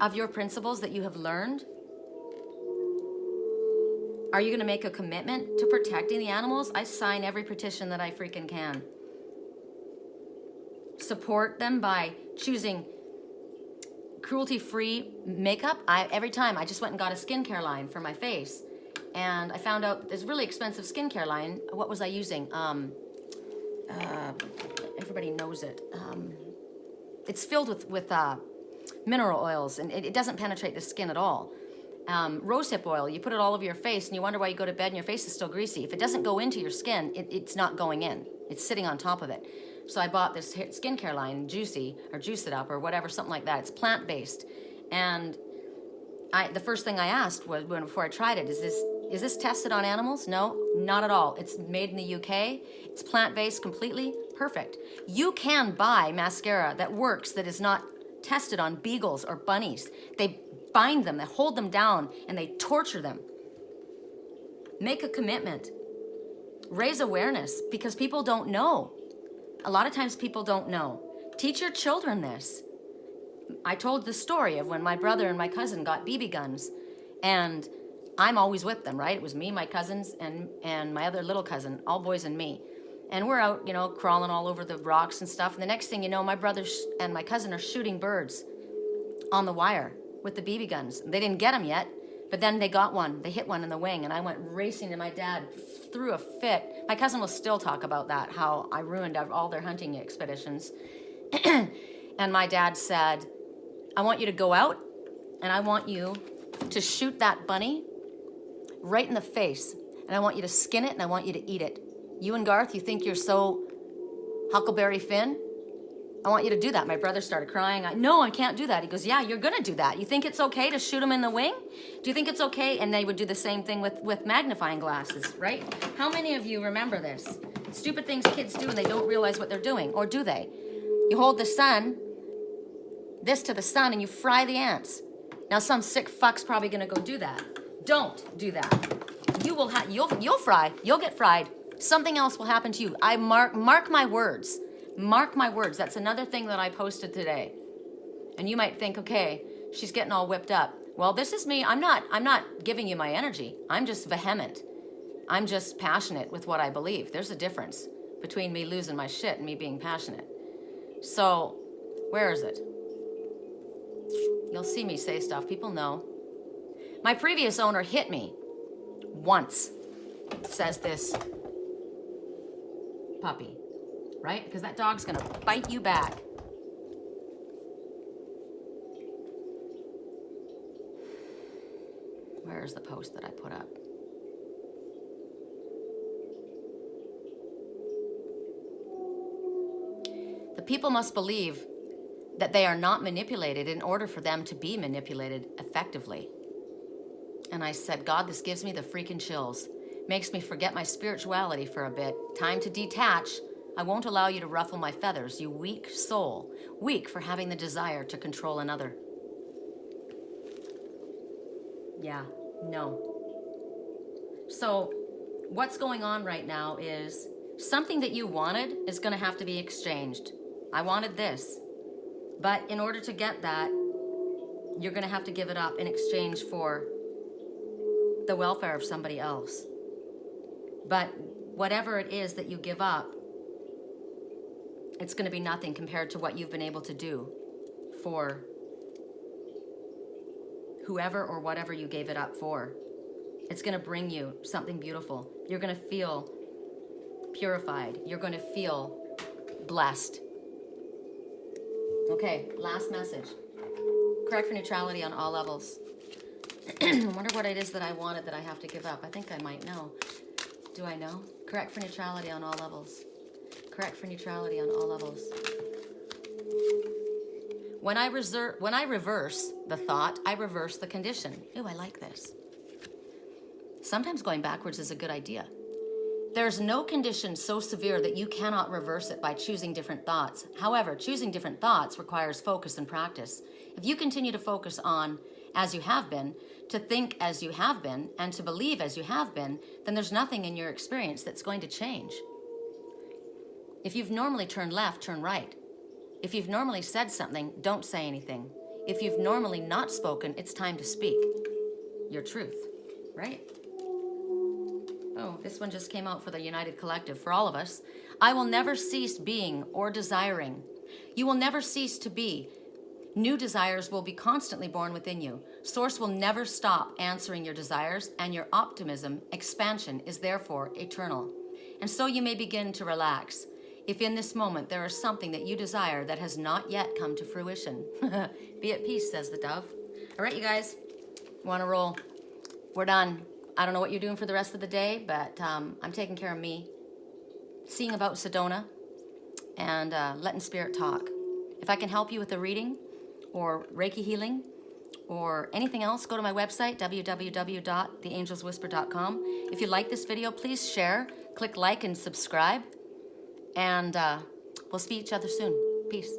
Speaker 1: of your principles that you have learned? Are you going to make a commitment to protecting the animals? I sign every petition that I freaking can. Support them by choosing cruelty-free makeup. Every time I just went and got a skincare line for my face, and I found out this really expensive skincare line. What was I using? Everybody knows it. It's filled with mineral oils, and it doesn't penetrate the skin at all. Rosehip oil, you put it all over your face, and you wonder why you go to bed and your face is still greasy. If it doesn't go into your skin, it's not going in. It's sitting on top of it. So I bought this skincare line, Juicy, or Juice It Up, or whatever, something like that. It's plant-based. And the first thing I asked was, before I tried it, is this tested on animals? No, not at all. It's made in the UK. It's plant-based completely. Perfect. You can buy mascara that works, that is not tested on beagles or bunnies. They bind them, they hold them down, and they torture them. Make a commitment. Raise awareness, because people don't know. A lot of times people don't know. Teach your children this. I told the story of when my brother and my cousin got BB guns, and I'm always with them, right? It was me, my cousins, and my other little cousin, all boys and me. And we're out, crawling all over the rocks and stuff. And the next thing you know, my brother and my cousin are shooting birds on the wire. with the BB guns. They didn't get them yet, but then they got one. They hit one in the wing, and I went racing, and my dad threw a fit. My cousin will still talk about that, how I ruined all their hunting expeditions. And my dad said, I want you to go out, and I want you to shoot that bunny right in the face. And I want you to skin it, and I want you to eat it. You and Garth, you think you're so Huckleberry Finn? I want you to do that. My brother started crying. No, I can't do that. He goes, yeah, you're going to do that. You think it's okay to shoot him in the wing? Do you think it's okay? And they would do the same thing with magnifying glasses, right? How many of you remember this? Stupid things kids do and they don't realize what they're doing. Or do they? You hold the sun, this to the sun, and you fry the ants. Now some sick fuck's probably going to go do that. Don't do that. You'll fry. You'll get fried. Something else will happen to you. I mark my words. Mark my words. That's another thing that I posted today. And you might think, okay, she's getting all whipped up. Well, this is me. I'm not giving you my energy. I'm just vehement. I'm just passionate with what I believe. There's a difference between me losing my shit and me being passionate. So, where is it? You'll see me say stuff. People know. My previous owner hit me once, says this puppy. Right? Because that dog's going to bite you back. Where's the post that I put up? The people must believe that they are not manipulated in order for them to be manipulated effectively. And I said, God, this gives me the freaking chills. Makes me forget my spirituality for a bit. Time to detach. I won't allow you to ruffle my feathers, you weak soul. Weak for having the desire to control another. Yeah, no. So, what's going on right now is something that you wanted is going to have to be exchanged. I wanted this. But in order to get that, you're going to have to give it up in exchange for the welfare of somebody else. But whatever it is that you give up, it's going to be nothing compared to what you've been able to do for whoever or whatever you gave it up for. It's going to bring you something beautiful. You're going to feel purified. You're going to feel blessed. Okay, last message. Correct for neutrality on all levels. I wonder what it is that I wanted that I have to give up. I think I might know. Do I know? Correct for neutrality on all levels. Correct for neutrality on all levels. When I reverse the thought, I reverse the condition. Ooh, I like this. Sometimes going backwards is a good idea. There's no condition so severe that you cannot reverse it by choosing different thoughts. However, choosing different thoughts requires focus and practice. If you continue to focus on as you have been, to think as you have been, and to believe as you have been, then there's nothing in your experience that's going to change. If you've normally turned left, turn right. If you've normally said something, don't say anything. If you've normally not spoken, it's time to speak your truth, right? Oh, this one just came out for the United Collective, for all of us. I will never cease being or desiring. You will never cease to be. New desires will be constantly born within you. Source will never stop answering your desires, and your optimism, expansion, is therefore eternal. And so you may begin to relax. If in this moment there is something that you desire that has not yet come to fruition, be at peace, says the dove. All right, you guys, want to roll? We're done. I don't know what you're doing for the rest of the day, but I'm taking care of me, seeing about Sedona, and letting Spirit talk. If I can help you with a reading or Reiki healing or anything else, go to my website, www.theangelswhisper.com. If you like this video, please share, click like and subscribe. And we'll see each other soon. Peace.